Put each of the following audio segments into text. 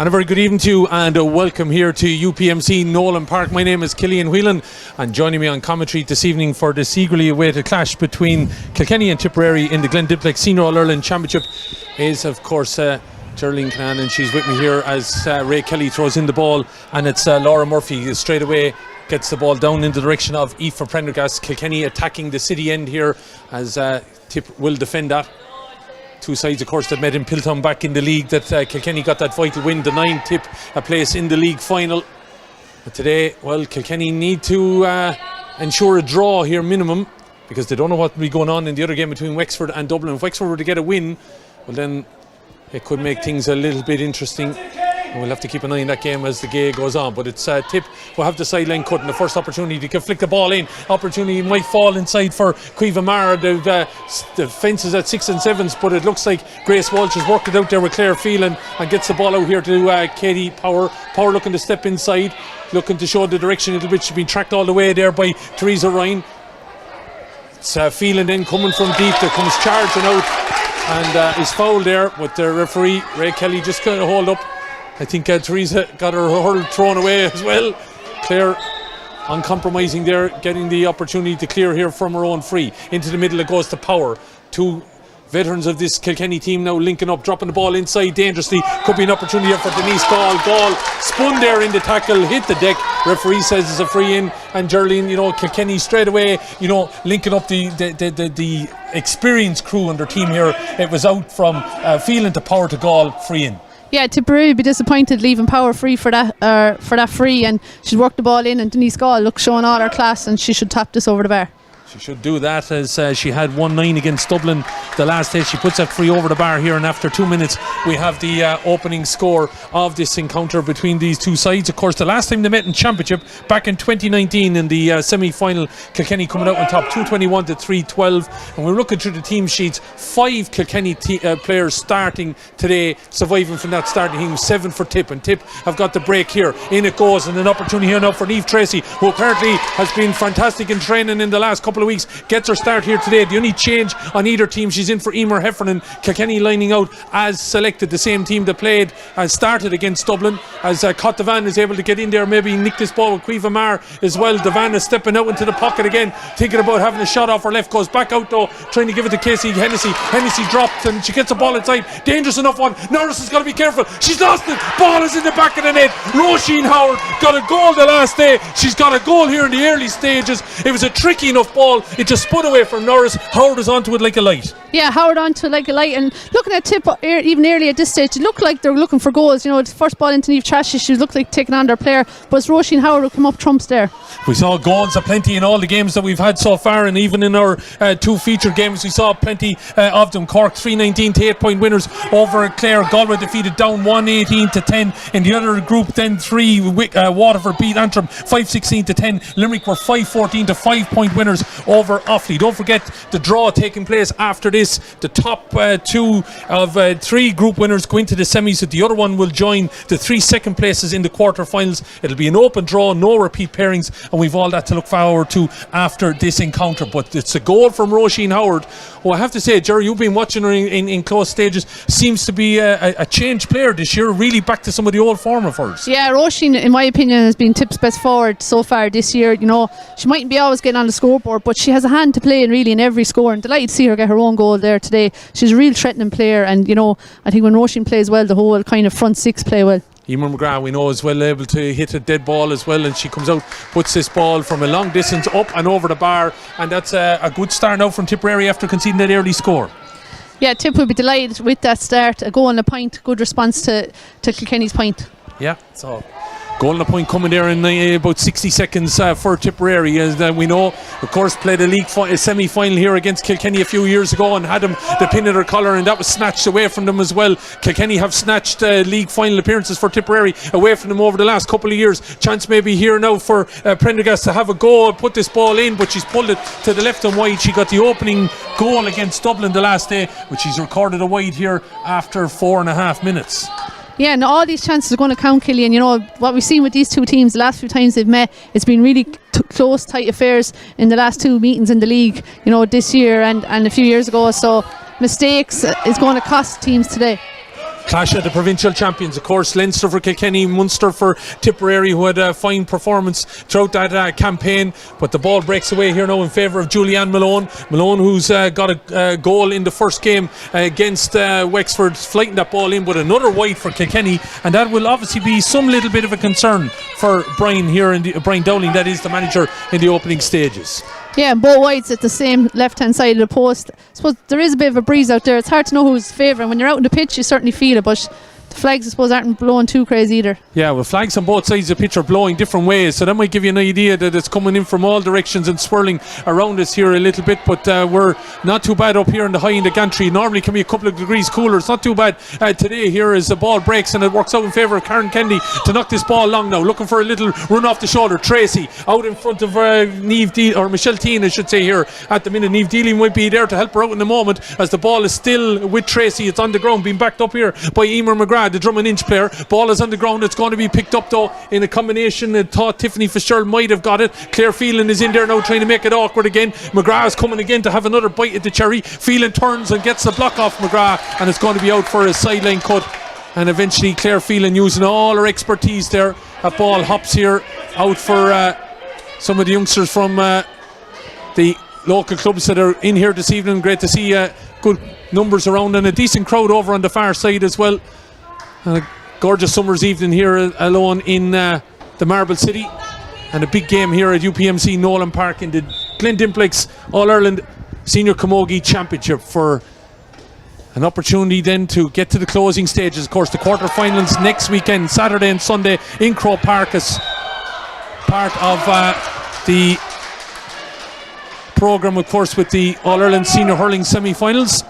And a very good evening to you, and welcome here to UPMC Nolan Park. My name is Killian Whelan, and joining me on commentary this evening for this eagerly awaited clash between Kilkenny and Tipperary in the Glen Dimplex Senior All-Ireland Championship is, of course, Geraldine Cannan, and she's with me here as Ray Kelly throws in the ball, and it's Laura Murphy straight away gets the ball down in the direction of Aoife Prendergast. Kilkenny attacking the city end here as Tip will defend that. Two sides, of course, that met in Piltown back in the league, that Kilkenny got that vital win, denying Tip a place in the league final. But today, well, Kilkenny need to ensure a draw here minimum, because they don't know what will be going on in the other game between Wexford and Dublin. If Wexford were to get a win, well then it could make things a little bit interesting. And we'll have to keep an eye on that game as the game goes on. But it's Tip will have the sideline cut, and the first opportunity to flick the ball in. Opportunity might fall inside for Caoimhe Mara. The fence is at 6 and 7s, but it looks like Grace Walsh has worked it out there with Claire Phelan and gets the ball out here to Katie Power. Power looking to step inside, looking to show the direction a little bit. She's been tracked all the way there by Teresa Ryan. It's Phelan then coming from deep. There comes charging out and is fouled there, with the referee Ray Kelly just kind of hold up. I think Teresa got her hurl thrown away as well. Claire uncompromising there, getting the opportunity to clear here from her own free. Into the middle it goes to Power. Two veterans of this Kilkenny team now linking up, dropping the ball inside dangerously. Could be an opportunity here for Denise Gall. Gall spun there in the tackle, hit the deck. Referee says it's a free in, and Geraldine, Kilkenny straight away, linking up the experienced crew on their team here. It was out from Phelan to Power to Gall, free in. Yeah, Tipperary would be disappointed leaving Power free for that free, and she'd work the ball in, and Denise Gall showing all her class, and she should tap this over the bar. She should do that, as she had 1-9 against Dublin the last day. She puts that free over the bar here, and after 2 minutes we have the opening score of this encounter between these two sides. Of course, the last time they met in Championship back in 2019 in the semi-final, Kilkenny coming out on top 221 to 312. And we're looking through the team sheets, 5 Kilkenny players starting today, surviving from that starting team, 7 for Tip, and Tip have got the break here. In it goes, and an opportunity here now for Niamh Tracy, who apparently has been fantastic in training in the last couple of weeks, gets her start here today. The only change on either team, she's in for Emer Heffernan. Kilkenny lining out as selected, the same team that played and started against Dublin, as Cot Devan is able to get in there, maybe nick this ball with Caoimhe Mara as well. Devan is stepping out into the pocket again, thinking about having a shot off her left, goes back out though, trying to give it to Casey Hennessy. Hennessy dropped, and she gets the ball inside. Dangerous enough one. Norris has got to be careful. She's lost it. Ball is in the back of the net. Roisin Howard got a goal the last day. She's got a goal here in the early stages. It was a tricky enough ball. It just spun away from Norris. Howard is onto it like a light. Yeah, Howard onto it like a light. And looking at Tip even early at this stage, it looked like they were looking for goals. The first ball into Niamh Tracy, she looked like taking on their player, but it's Roisin Howard who come up trumps there. We saw goals aplenty in all the games that we've had so far, and even in our 2 featured games we saw plenty of them. Cork 3-19 to 8-point winners over Clare. Galway defeated Down 1-18 to 10. In the other group then 3, Waterford beat Antrim 5-16 to 10. Limerick were 5-14 to 5-point winners over Offaly. Don't forget the draw taking place after this. The top 2 of 3 group winners go into the semis, the other one will join the 3 second places in the quarter-finals. It'll be an open draw, no repeat pairings, and we've all that to look forward to after this encounter. But it's a goal from Roisin Howard, who I have to say, Jerry, you've been watching her in close stages, seems to be a changed player this year, really back to some of the old form of hers. Yeah, Roisin, in my opinion, has been Tip's best forward so far this year. She mightn't be always getting on the scoreboard, but she has a hand to play in really in every score, and delighted to see her get her own goal there today. She's a real threatening player, and I think when Roisin plays well, the whole kind of front 6 play well. Emer McGrath, we know, is well able to hit a dead ball as well, and she comes out, puts this ball from a long distance up and over the bar, and that's a good start now from Tipperary after conceding that early score. Yeah, Tip will be delighted with that start. A goal and a point, good response to Kilkenny's point. Yeah, so goal and a point coming there in about 60 seconds for Tipperary, as we know, of course, played a league semi-final here against Kilkenny a few years ago and had them the pin of their collar, and that was snatched away from them as well. Kilkenny have snatched league final appearances for Tipperary away from them over the last couple of years. Chance maybe here now for Prendergast to have a goal, put this ball in, but she's pulled it to the left and wide. She got the opening goal against Dublin the last day, which she's recorded a wide here after 4.5 minutes. Yeah, and all these chances are going to count, Killian. What we've seen with these two teams the last few times they've met, it's been really close, tight affairs in the last 2 meetings in the league, this year and a few years ago. So mistakes is going to cost teams today. Clash of the provincial champions, of course. Leinster for Kilkenny, Munster for Tipperary, who had a fine performance throughout that campaign. But the ball breaks away here now in favour of Julianne Malone. Malone, who's got a goal in the first game against Wexford, flighting that ball in with another wide for Kilkenny, and that will obviously be some little bit of a concern for Brian here, Brian Dowling, that is the manager, in the opening stages. Yeah, and both wides at the same left-hand side of the post. I suppose there is a bit of a breeze out there. It's hard to know who's favouring. When you're out on the pitch, you certainly feel it, but the flags, I suppose, aren't blowing too crazy either. Yeah, well, flags on both sides of the pitch are blowing different ways, so that might give you an idea that it's coming in from all directions and swirling around us here a little bit. But we're not too bad up here in the high in the gantry. Normally can be a couple of degrees cooler. It's not too bad today here as the ball breaks, and it works out in favour of Karen Kennedy to knock this ball long now, looking for a little run off the shoulder. Tracy out in front of Michelle Teen, I should say, here at the minute. Niamh Deely might be there to help her out in a moment as the ball is still with Tracy. It's on the ground, being backed up here by Emer McGrath, the Drummond Inch player. Ball is on the ground. It's going to be picked up though in a combination. I thought Tiffany Fitzgerald might have got it. Claire Phelan is in there now trying to make it awkward again. McGrath is coming again to have another bite at the cherry. Phelan turns and gets the block off McGrath, and it's going to be out for a sideline cut. And eventually Claire Phelan, using all her expertise there, a ball hops here out for some of the youngsters from the local clubs that are in here this evening. Great to see good numbers around, and a decent crowd over on the far side as well. A gorgeous summer's evening here alone in the Marble City, and a big game here at UPMC Nolan Park in the Glen Dimplex All-Ireland Senior Camogie Championship, for an opportunity then to get to the closing stages. Of course, the quarter-finals next weekend, Saturday and Sunday in Croke Park, as part of the programme, of course, with the All-Ireland Senior Hurling semi-finals.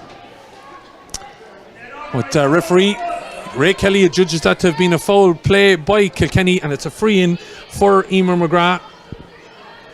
With referee Ray Kelly judges that to have been a foul play by Kilkenny, and it's a free-in for Emer McGrath.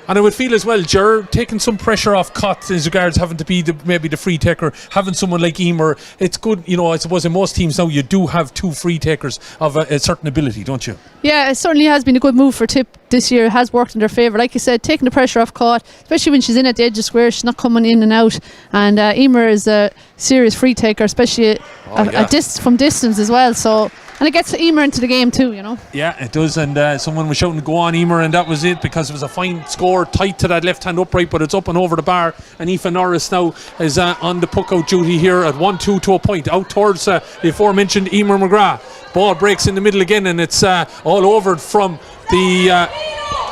And I would feel as well, Ger, taking some pressure off Cott as regards having to be maybe the free taker, having someone like Emer. It's good, I suppose in most teams now you do have two free takers of a certain ability, don't you? Yeah, it certainly has been a good move for Tip this year. It has worked in their favour. Like you said, taking the pressure off Cott, especially when she's in at the edge of the square, she's not coming in and out. And Emer is a serious free taker, especially from distance as well. So, and it gets Emer into the game too, Yeah, it does. And someone was shouting, "Go on, Emer," and that was it, because it was a fine score, tight to that left-hand upright, but it's up and over the bar. And Aoife Norris now is on the puck-out duty here at 1-2 to a point, out towards the aforementioned Emer McGrath. Ball breaks in the middle again, and it's all over from the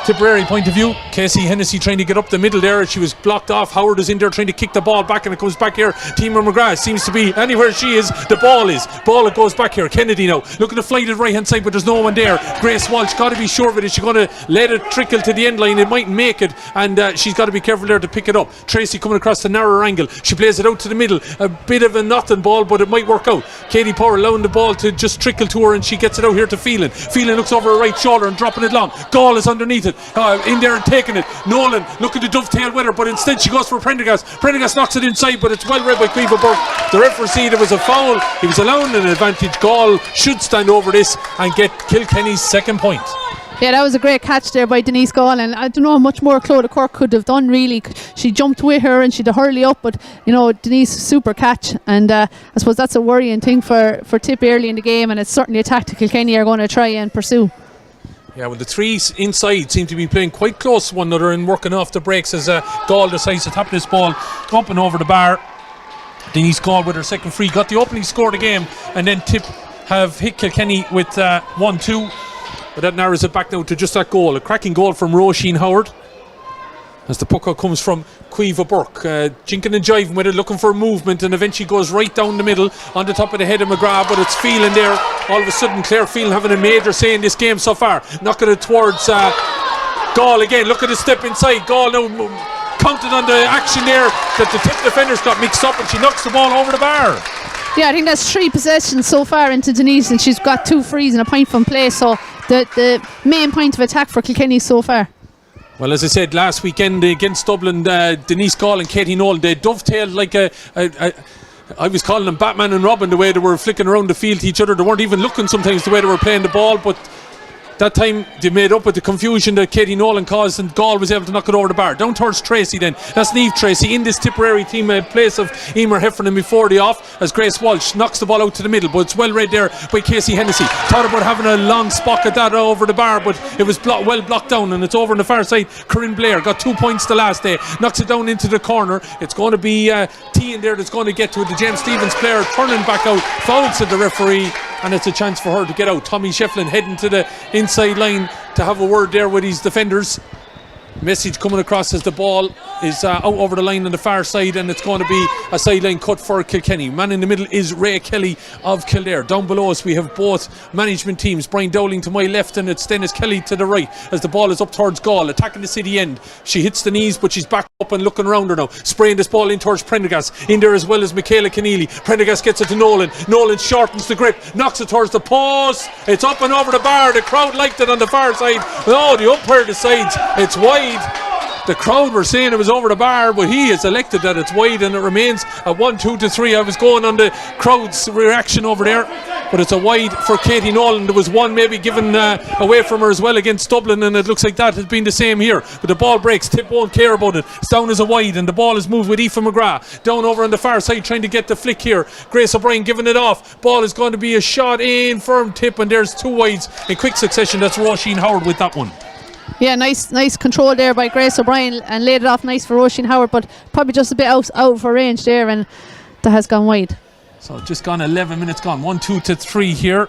Tipperary point of view. Casey Hennessy trying to get up the middle there. She was blocked off. Howard is in there trying to kick the ball back, and it comes back here. Emer McGrath seems to be anywhere she is. The ball is. Ball, it goes back here. Kennedy now looking to fly to the right hand side, but there's no one there. Grace Walsh got to be sure of it. Is she going to let it trickle to the end line? It mightn't make it, and she's got to be careful there to pick it up. Tracy coming across the narrower angle. She plays it out to the middle. A bit of a nothing ball, but it might work out. Katie Power allowing the ball to just trickle to her, and she gets it out here to Phelan. Phelan looks over her right shoulder and dropping it long. Gall is underneath it. In there and taking it. Nolan looking to dovetail with her, but instead she goes for Prendergast. Prendergast knocks it inside, but it's well read by Quiva Burke. The referee said it was a foul. He was allowing an advantage. Gall should stand over this and get Kilkenny's second point. Yeah, that was a great catch there by Denise Gall, and I don't know how much more Clodagh Cork could have done really. She jumped with her and she'd hurley up, but Denise, super catch, and I suppose that's a worrying thing for Tip early in the game, and it's certainly a tactic Kilkenny are going to try and pursue. Yeah, well, the three inside seem to be playing quite close to one another and working off the breaks as Gall decides to tap this ball up and over the bar. Denise Gall with her second free got the opening score of the game, and then Tip have hit Kilkenny with 1-2, but that narrows it back now to just that goal. A cracking goal from Roisin Howard as the puck out comes from Quiva Burke, jinking and jiving with it, looking for movement, and eventually goes right down the middle on the top of the head of McGrath, but it's Phelan there. All of a sudden Claire Phelan having a major say in this game so far, knocking it towards Gall again. Look at the step inside. Gall now counted on the action there that the Tip defenders got mixed up, and she knocks the ball over the bar. Yeah, I think that's 3 possessions so far into Denise, and she's got 2 frees and a point from play, so the main point of attack for Kilkenny so far. Well, as I said last weekend against Dublin, Denise Gall and Katie Nolan, they dovetailed like I was calling them Batman and Robin, the way they were flicking around the field to each other. They weren't even looking sometimes the way they were playing the ball, but That time they made up with the confusion that Katie Nolan caused, and Gall was able to knock it over the bar. Down towards Tracy then. That's Niamh Tracy in this Tipperary team in place of Emer Heffernan before the off, as Grace Walsh knocks the ball out to the middle, but it's well read there by Casey Hennessy. Thought about having a long spot at that over the bar, but it was well blocked down, and it's over on the far side. Corinne Blair got 2 points the last day, knocks it down into the corner. It's going to be T in there that's going to get to it. The James Stevens player turning back out, fouls at the referee, and it's a chance for her to get out. Tommy Shefflin heading to the inside line to have a word there with his defenders. Message coming across as the ball is out over the line on the far side, and it's going to be a sideline cut for Kilkenny. Man in the middle is Ray Kelly of Kildare. Down below us we have both management teams. Brian Dowling to my left, and it's Dennis Kelly to the right, as the ball is up towards Gall, attacking the city end. She hits the knees, but she's back up and looking around her now, spraying this ball in towards Prendergast, in there as well as Michaela Keneally. Prendergast gets it to Nolan. Nolan shortens the grip, knocks it towards the post. It's up and over the bar. The crowd liked it on the far side. Oh, the umpire decides it's wide. The crowd were saying it was over the bar, but he has elected that it's wide, and it remains a 1-2-3. I was going on the crowd's reaction over there, but it's a wide for Katie Nolan. There was one maybe given away from her as well against Dublin, and it looks like that has been the same here. But the ball breaks. Tip won't care about it. It's down as a wide, and the ball is moved with Aoife McGrath down over on the far side, trying to get the flick here. Grace O'Brien giving it off. Ball is going to be a shot in, firm tip, and there's two wides in quick succession. That's Roisin Howard with that one. Yeah, nice control there by Grace O'Brien, and laid it off nice for Roisin Howard, but probably just a bit out of her range there, and that has gone wide. So just gone 11 minutes gone. 1-2-3 here.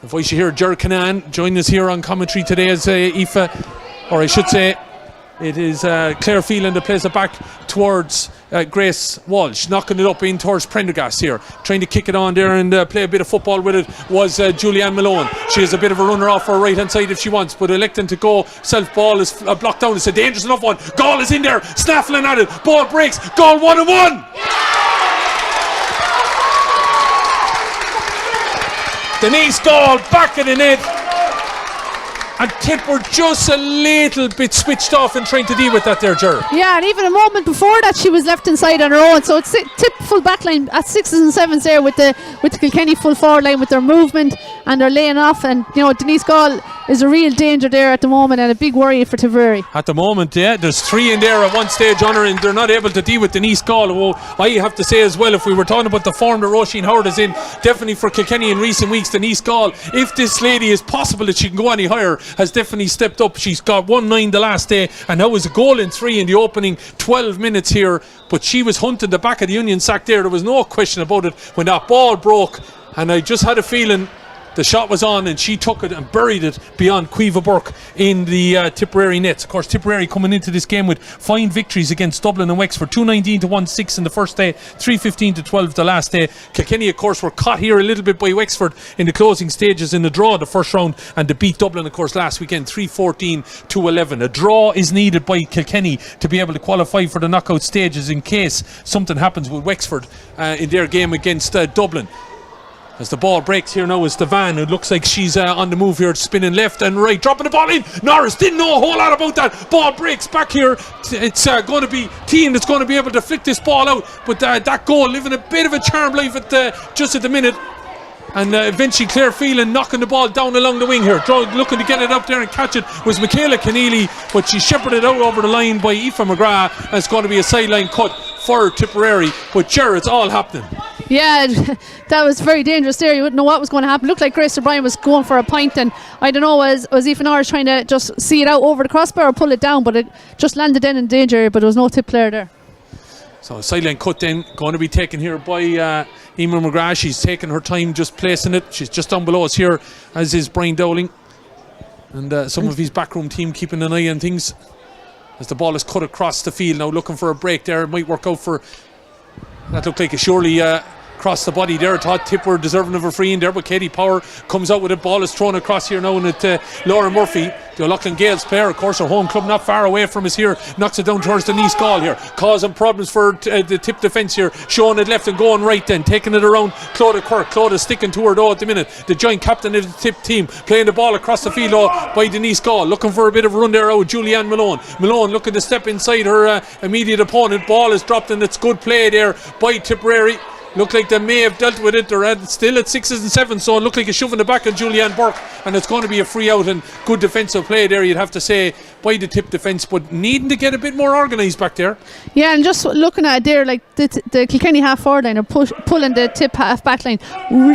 The voice you hear, Ger Canan, join us here on commentary today as Aoife, or I should say, it is Claire Phelan that plays it back towards Grace Walsh, knocking it up in towards Prendergast here, trying to kick it on there and play a bit of football with it was Julianne Malone. She has a bit of a runner off her right hand side if she wants, but electing to go self. Ball is blocked down. It's a dangerous enough one. Gall is in there, snaffling at it. Ball breaks. Gall 1-1. Denise Gall back in the net. And Tip were just a little bit switched off in trying to deal with that there, Ger. Yeah, and even a moment before that she was left inside on her own. So it's Tip full back line at 6s and 7s there with the Kilkenny full forward line with their movement and their laying off. And you know, Denise Gall is a real danger there at the moment, and a big worry for Tipperary. At the moment, yeah, there's three in there at one stage on her, and they're not able to deal with Denise Gall. Well, I have to say as well, if we were talking about the form that Roisin Howard is in, definitely for Kilkenny in recent weeks, Denise Gall, if this lady is possible that she can go any higher, has definitely stepped up. She's got 1-9 the last day, and now was a goal in 3 in the opening 12 minutes here, but she was hunting the back of the Union sack there was no question about it when that ball broke, and I just had a feeling the shot was on, and she took it and buried it beyond Cueva Burke in the Tipperary nets. Of course, Tipperary coming into this game with fine victories against Dublin and Wexford, 2-19 to 1-6 in the first day, 3-15 to 12 the last day. Kilkenny, of course, were caught here a little bit by Wexford in the closing stages in the draw the first round, and they beat Dublin, of course, last weekend 3-14 to 11. A draw is needed by Kilkenny to be able to qualify for the knockout stages in case something happens with Wexford in their game against Dublin. As the ball breaks here now is Devan, who looks like she's on the move here, spinning left and right, dropping the ball in. Norris didn't know a whole lot about that. Ball breaks back here. It's going to be Team that's going to be able to flick this ball out, but that goal living a bit of a charm life just at the minute. And eventually Claire Phelan knocking the ball down along the wing here, looking to get it up there and catch it was Michaela Keneally, but she shepherded out over the line by Aoife McGrath, and it's going to be a sideline cut for Tipperary. But Ger, it's all happening. Yeah, that was very dangerous there. You wouldn't know what was going to happen. Looked like Grace O'Brien was going for a point, and I don't know, was Aoife Norris trying to just see it out over the crossbar or pull it down, but it just landed then in danger, but there was no Tip player there. So sideline cut then, going to be taken here by Emer McGrath. She's taking her time just placing it. She's just down below us here, as is Brian Dowling. And some of his backroom team keeping an eye on things. As the ball is cut across the field now, looking for a break there. It might work out for... That looked like a surely across the body there. I thought Tip were deserving of a free in there, but Katie Power comes out with it. Ball is thrown across here now, and it Laura Murphy, the O'Loughlin Gales player, of course, her home club not far away from us here, knocks it down towards Denise Gall here, causing problems for the Tip defence here, showing it left and going right then, taking it around Clodagh Quirk. Clodagh sticking to her though at the minute, the joint captain of the Tip team, playing the ball across the field by Denise Gall, looking for a bit of a run there out. Julianne Malone looking to step inside her immediate opponent. Ball is dropped, and it's good play there by Tipperary. look like they may have dealt with it. They're still at 6s and 7s, so it looked like a shove in the back of Julianne Burke, and it's going to be a free out, and good defensive play there, you'd have to say, by the Tip defence, but needing to get a bit more organised back there. Yeah, and just looking at it there, like the Kilkenny half forward line are pulling the Tip half back line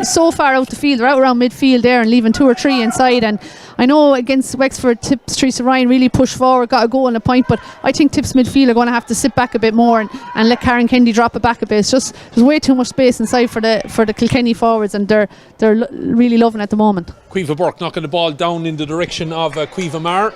so far out the field. They're out around midfield there and leaving 2 or 3 inside, and I know against Wexford, Tip's Teresa Ryan really pushed forward, got a goal and a point, but I think Tip's midfield are going to have to sit back a bit more and let Karen Kennedy drop it back a bit. It's just, there's way too much space inside for the Kilkenny forwards, and they're really loving it at the moment. Cueva Burke knocking the ball down in the direction of Cueva Mar.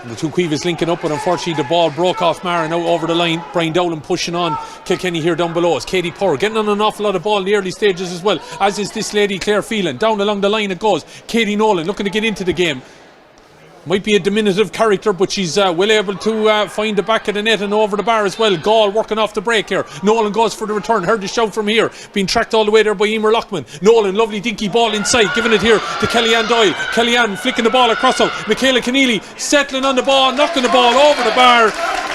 And the two Cuevas linking up, but unfortunately the ball broke off Mar, now over the line. Brian Dowling pushing on Kilkenny here down below. It's Katie Power getting on an awful lot of ball in the early stages as well, as is this lady Claire Phelan. Down along the line it goes. Katie Nolan looking to get into the game. Might be a diminutive character, but she's well able to find the back of the net and over the bar as well. Gall working off the break here. Nolan goes for the return. Heard the shout from here. Being tracked all the way there by Emer Lockman. Nolan, lovely dinky ball inside. Giving it here to Kellyanne Doyle. Kellyanne flicking the ball across out. Michaela Keneally settling on the ball, knocking the ball over the bar.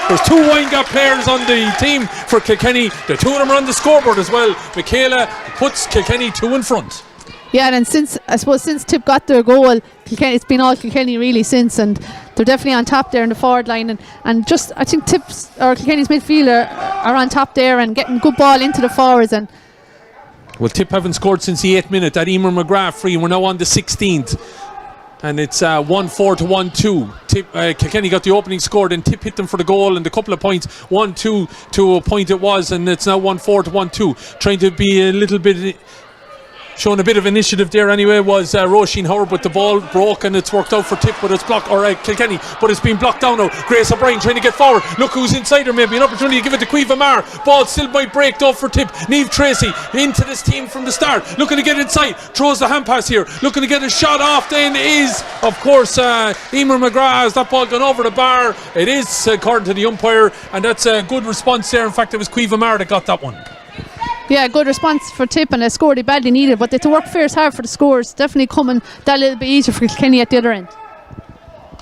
There's 2 wine gap players on the team for Kilkenny. The 2 of them are on the scoreboard as well. Michaela puts Kilkenny 2 in front. Yeah, and since Tip got their goal, Kilkenny, it's been all Kilkenny really since, and they're definitely on top there in the forward line, and just I think Kilkenny's midfielder are on top there and getting good ball into the forwards. And well, Tip haven't scored since the 8th minute. That Emer McGrath free, and we're now on the 16th. And it's 1-4 to 1-2. Kilkenny got the opening score, then Tip hit them for the goal and a couple of points. 1-2 to a point it was, and it's now 1-4 to 1-2. Trying to be a little bit... Showing a bit of initiative there anyway was Roisin Howard, but the ball broke and it's worked out for Tip, but it's blocked, or Kilkenny, but it's been blocked down now. Grace O'Brien trying to get forward. Look who's inside her, maybe an opportunity to give it to Cueva Mar. Ball still might break though for Tip. Niamh Tracy into this team from the start, looking to get inside, throws the hand pass here, looking to get a shot off. Then is of course Emer McGrath. Has that ball gone over the bar? It is, according to the umpire, and that's a good response there. In fact, it was Cueva Mar that got that one. Yeah, good response for Tip, and a score they badly needed, but they had to work fierce hard for the scores. Definitely coming that little bit easier for Kilkenny at the other end.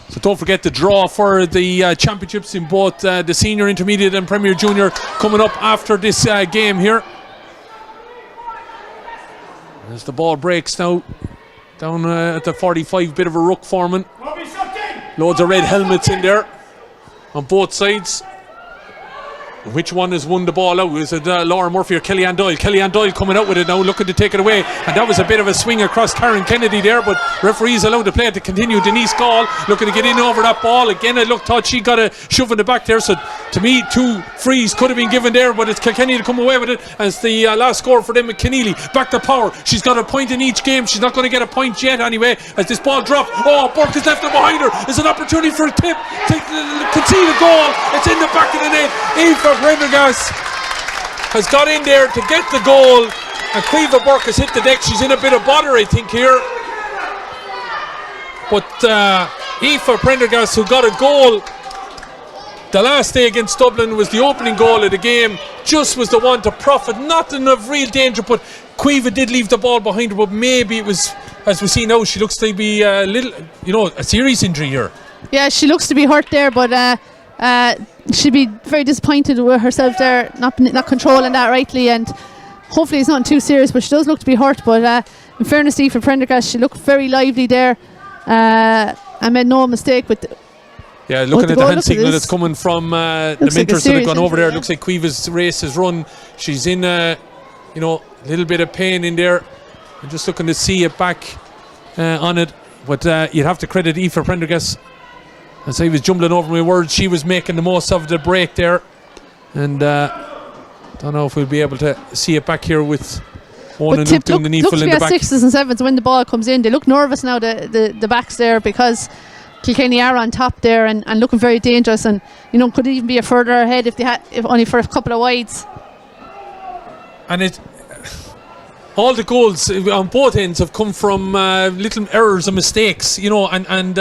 So don't forget the draw for the championships in both the senior, intermediate and Premier Junior coming up after this game here. As the ball breaks now down at the 45, bit of a ruck forming. Loads of red helmets in there on both sides. Which one has won the ball out? Is it Laura Murphy or Kellyanne Doyle? Kellyanne Doyle coming out with it now, looking to take it away, and that was a bit of a swing across Karen Kennedy there, but referees allowed the play to continue. Denise Gall looking to get in over that ball again. It looked, thought she got a shove in the back there, so to me 2 frees could have been given there, but it's Kilkenny to come away with it as the last score for them. Keneally back to Power. She's got a point in each game. She's not going to get a point yet anyway as this ball dropped. Oh, Burke has left it behind her. It's an opportunity for a Tip to concede a goal. It's in the back of the net. Aoife Prendergast has got in there to get the goal, and Cueva Burke has hit the deck. She's in a bit of bother, I think, here, but Aoife Prendergast, who got a goal the last day against Dublin, was the opening goal of the game, just was the one to profit, not in of real danger, but Cueva did leave the ball behind her, but maybe it was, as we see now, she looks to be a little, a serious injury here. Yeah, she looks to be hurt there, but she'd be very disappointed with herself there, not controlling that rightly, and hopefully it's not too serious, but she does look to be hurt. But in fairness to Aoife Prendergast, she looked very lively there. I made no mistake with looking at the hand signal that's coming from the mentors that have gone over there. It looks like Cueva's race has run. She's in a little bit of pain in there. I'm just looking to see it back on it, but you'd have to credit Aoife Prendergast. As I was jumbling over my words, she was making the most of the break there, and don't know if we'll be able to see it back here with one and Luke doing the needful in the back. 6s and 7s when the ball comes in. They look nervous now, the backs there, because Kilkenny are on top there and looking very dangerous, and could even be a further ahead if only for a couple of wides. And all the goals on both ends have come from little errors and mistakes, and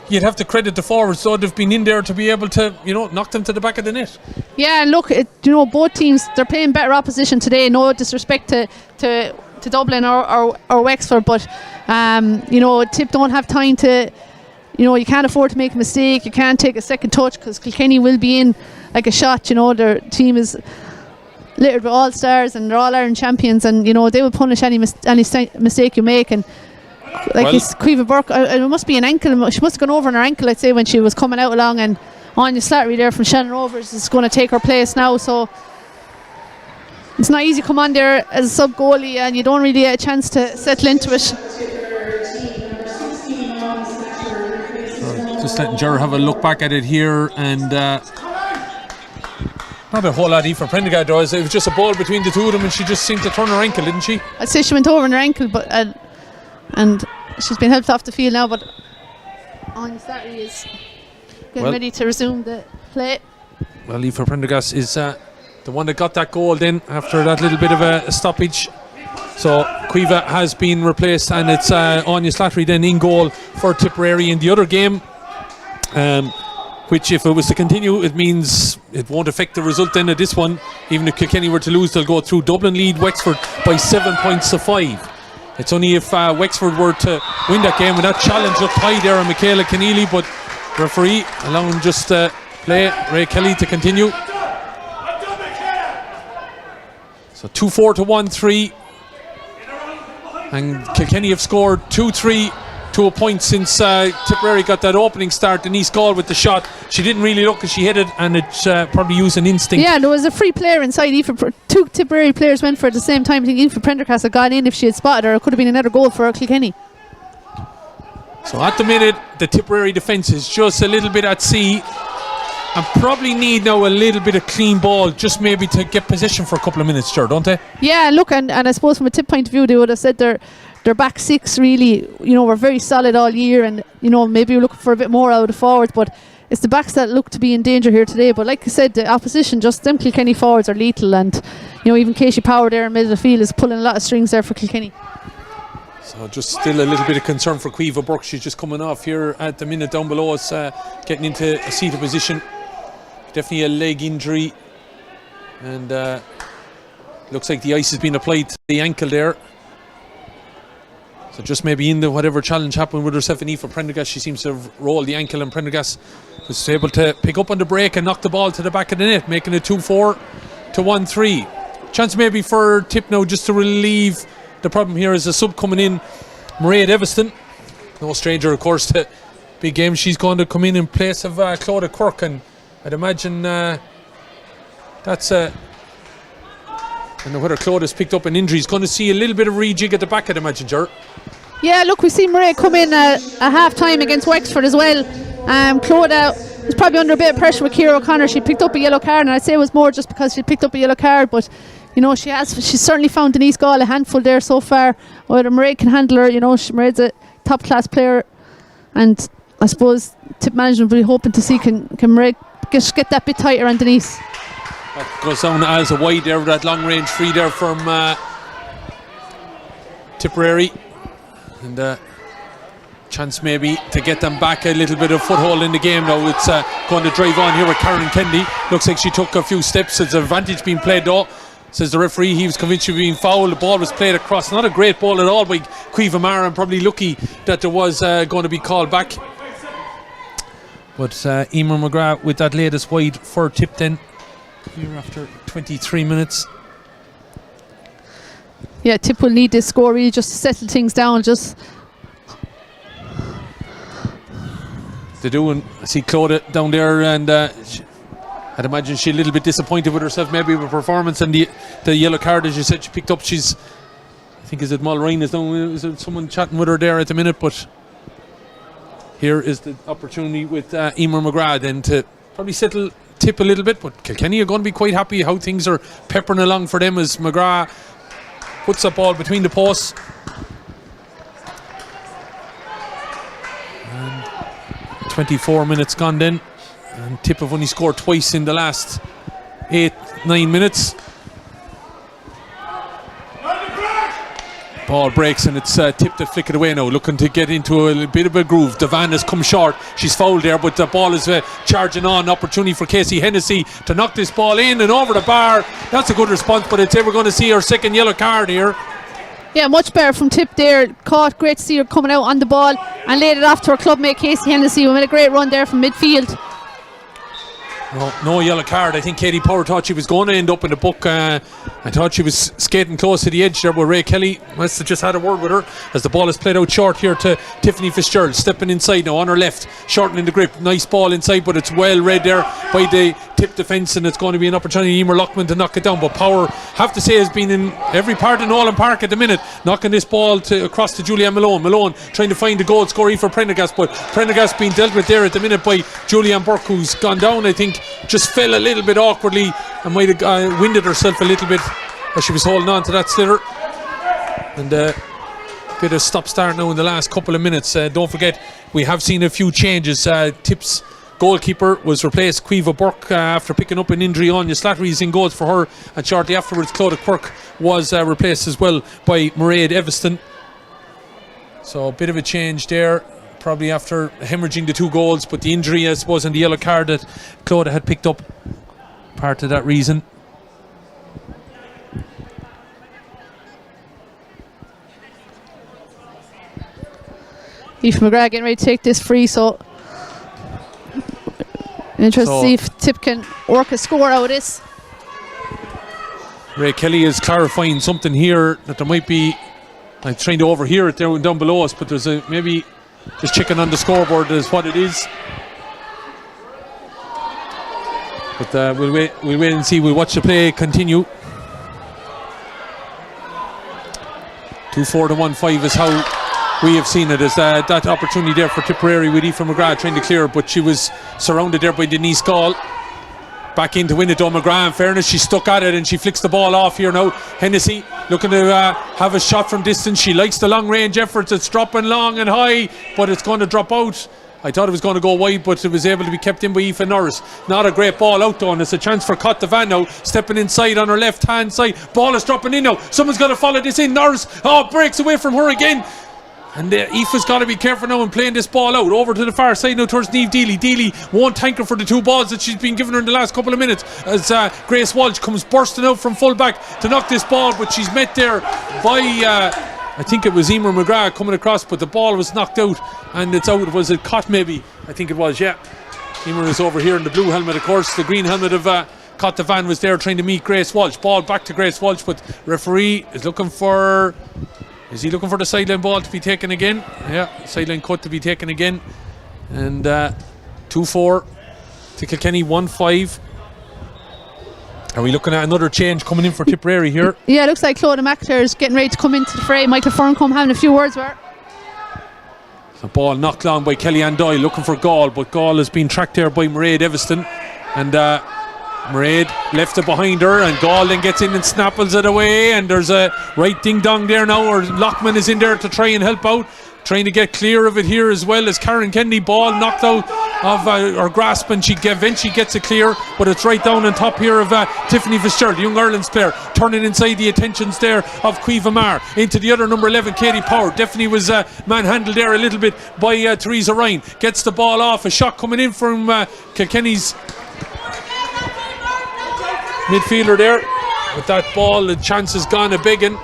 you'd have to credit the forwards, so they've been in there to be able to, knock them to the back of the net. Yeah, and look, both teams, they're playing better opposition today. No disrespect to Dublin or Wexford, but Tip don't have time to, you can't afford to make a mistake. You can't take a second touch because Kilkenny will be in like a shot. Their team is littered with all-stars and they're all-Ireland champions, and you know they will punish any mistake you make. And like Caoimhe Burke, it must be an ankle. She must have gone over on her ankle, I'd say, when she was coming out along, and Anya Slattery there from Shannon Rovers is going to take her place now. So it's not easy to come on there as a sub goalie, and you don't really get a chance to settle into it. Just letting Ger have a look back at it here, and not a whole lot Aoife Prendergast does. It was just a ball between the two of them, and she just seemed to turn her ankle, didn't she? I'd say she went over on her ankle, but and she's been helped off the field now. But Anya Slattery is getting ready to resume the play. Well, Aoife Prendergast is the one that got that goal then after that little bit of a stoppage. So Caoimhe has been replaced, and it's Anya Slattery then in goal for Tipperary in the other game. Which, if it was to continue, it means it won't affect the result then of this one. Even if Kilkenny were to lose, they'll go through. Dublin lead Wexford by 7 points to 5. It's only if Wexford were to win that game, and that challenge looked high there on Michaela Keneally, but referee allowing just play Ray Kelly to continue. So 2-4 to 1-3, and Kilkenny have scored 2-3 to a point since Tipperary got that opening start. Denise Gall with the shot. She didn't really look as she hit it, and it's probably used an instinct. Yeah, there was a free player inside. Two Tipperary players went for it at the same time. I think Aoife Prendergast had gone in if she had spotted her. It could have been another goal for Kilkenny. So at the minute, the Tipperary defence is just a little bit at sea, and probably need now a little bit of clean ball, just maybe to get possession for a couple of minutes, sure, don't they? Yeah, look, and I suppose from a Tip point of view, they would have said their back six really, you know, were very solid all year, and you know, maybe we're looking for a bit more out of the forwards, but it's the backs that look to be in danger here today. But like I said, the opposition, just them Kilkenny forwards are lethal, and you know, even Casey Power there in the middle of the field is pulling a lot of strings there for Kilkenny. So just still a little bit of concern for Caoimhe Burke. She's just coming off here at the minute down below us, getting into a seated position. Definitely a leg injury, and looks like the ice has been applied to the ankle there. So just maybe in the whatever challenge happened with herself and Aoife Prendergast, she seems to have rolled the ankle, and Prendergast was able to pick up on the break and knock the ball to the back of the net, making it 2-4 to 1-3. Chance maybe for Tip now just to relieve the problem here as a sub coming in, Mairead Eviston. No stranger, of course, to big game. She's going to come in place of Claudia Quirk, and I'd imagine that's I don't know whether Claude has picked up an injury. He's going to see a little bit of rejig at the back, I'd imagine, Ger. Yeah, look, we see Mairead come in at half time against Wexford as well. Claude was probably under a bit of pressure with Ciara O'Connor. She picked up a yellow card, and I'd say it was more just because she picked up a yellow card, but you know, she's certainly found Denise Gall a handful there so far. Whether Mairead can handle her, you know, Mairead's a top class player, and I suppose Tip management will be hoping to see can Mairead get that bit tighter on Denise. That goes down as a wide there, that long range free there from Tipperary, and chance maybe to get them back a little bit of foothold in the game now. It's going to drive on here with Karen Kennedy. Looks like she took a few steps. It's an advantage being played though, says the referee. He was convinced she was being fouled. The ball was played across. Not a great ball at all by Caoimhe Mara, and probably lucky that there was going to be called back. But Emer McGrath with that latest wide for Tipton here after 23 minutes. Yeah, Tip will need this score really just to settle things down. They do, and I see Claudia down there, and I'd imagine she's a little bit disappointed with herself, maybe with performance and the yellow card, as you said, she picked up. She's, I think, is it Mulrine is there someone chatting with her there at the minute, but here is the opportunity with Emer McGrath then to probably settle Tip a little bit, but Kilkenny are going to be quite happy how things are peppering along for them as McGrath puts that ball between the posts. And 24 minutes gone then, and Tip have only scored twice in the last 8-9 minutes. Ball breaks, and it's Tip that flick it away now, looking to get into a bit of a groove. Devan has come short. She's fouled there, but the ball is charging on. Opportunity for Casey Hennessy to knock this ball in and over the bar. That's a good response, but I'd say we're going to see her second yellow card here. Yeah, much better from Tip there. Caught, great to see her coming out on the ball and laid it off to her clubmate Casey Hennessy, who made a great run there from midfield. No yellow card. I think Katie Power thought she was going to end up in the book. I thought she was skating close to the edge there, but Ray Kelly must have just had a word with her as the ball is played out short here to Tiffany Fitzgerald, stepping inside now on her left, shortening the grip. Nice ball inside, but it's well read there by the tip defence, and it's going to be an opportunity Emer Lockman to knock it down. But Power, have to say, has been in every part of Nolan Park at the minute, knocking this ball across to Julianne Malone. Malone trying to find the goal scoree for Prendergast, but Prendergast being dealt with there at the minute by Julianne Burke, who's gone down, I think. Just fell a little bit awkwardly and might have winded herself a little bit as she was holding on to that sliotar. And bit of stop start now in the last couple of minutes. Don't forget, we have seen a few changes. Tips goalkeeper was replaced, Quiva Burke, after picking up an injury. Anya Slattery is in goals for her, and shortly afterwards Clodagh Quirk was replaced as well by Mairead Everston. So a bit of a change there, probably after hemorrhaging the 2 goals, but the injury, I suppose, and the yellow card that Clodagh had picked up, part of that reason. Aoife McGrath getting ready to take this free, so interested to see if Tip can work a score out of this. Ray Kelly is clarifying something here that there might be. I'm trying to overhear it down below us, but there's maybe just checking on the scoreboard is what it is. But we'll wait and see. We'll watch the play continue. 2-4 to 1-5 is how we have seen it, as that opportunity there for Tipperary with Aoife McGrath trying to clear, but she was surrounded there by Denise Gall. Back in to win it, though. McGrath, in fairness, she stuck at it and she flicks the ball off here now. Hennessy looking to have a shot from distance. She likes the long range efforts. It's dropping long and high, but it's going to drop out. I thought it was going to go wide, but it was able to be kept in by Aoife Norris. Not a great ball out though, and it's a chance for Cot Devan now, stepping inside on her left hand side. Ball is dropping in now. Someone's going to follow this in. Norris, breaks away from her again. And Aoife's got to be careful now in playing this ball out. Over to the far side now towards Niamh Deely. Deely won't thank her for the 2 balls that she's been giving her in the last couple of minutes, as Grace Walsh comes bursting out from full back to knock this ball, but she's met there by I think it was Emer McGrath coming across, but the ball was knocked out and it's out. Was it Cot maybe? I think it was, yeah. Emer is over here in the blue helmet, of course. The green helmet of Cot Devan was there trying to meet Grace Walsh. Ball back to Grace Walsh, but referee is looking for... Is he looking for the sideline ball to be taken again? Yeah, sideline cut to be taken again. And 2-4 to Kilkenny, 1-5. Are we looking at another change coming in for Tipperary here? Yeah, it looks like Clodagh McIntyre is getting ready to come into the fray. Michael Ferncombe having a few words with her. The ball knocked long by Kellyanne Doyle, looking for Gall, but Gall has been tracked there by Mairead Everston. And Mairead left it behind her, and Gall then gets in and snapples it away, and there's a right ding dong there now, or Lockman is in there to try and help out, trying to get clear of it here as well, as Karen Kennedy, ball knocked out of her grasp, and she eventually gets it clear, but it's right down on top here of Tiffany Fitzgerald, the Young Ireland's player, turning inside the attentions there of Quiva Marr into the other number 11, Katie Power. Definitely was manhandled there a little bit by Teresa Ryan. Gets the ball off, a shot coming in from Kilkenny's midfielder there, with that ball the chance has gone a biggin.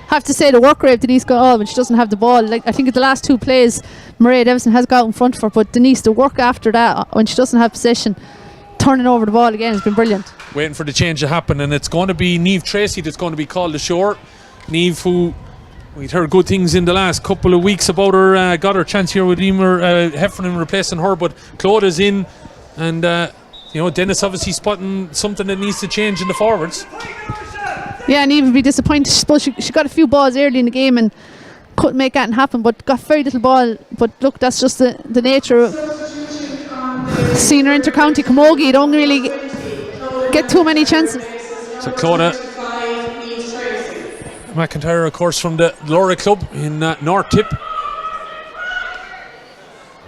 Have to say the work rate Denise got when she doesn't have the ball. Like, I think at the last 2 plays Mairead Everson has got in front of her, but Denise, the work after that when she doesn't have possession, turning over the ball again has been brilliant. Waiting for the change to happen, and it's going to be Niamh Tracy that's going to be called ashore. Niamh, who we'd heard good things in the last couple of weeks about her, got her chance here with Emer Heffernan replacing her, but Claude is in, and Dennis obviously spotting something that needs to change in the forwards. Yeah, and even be disappointed. I suppose she got a few balls early in the game and couldn't make that happen, but got very little ball. But look, that's just the nature of senior inter-county Camogie. You don't really get too many chances. So Clodagh McIntyre, of course, from the Laura Club in North Tip,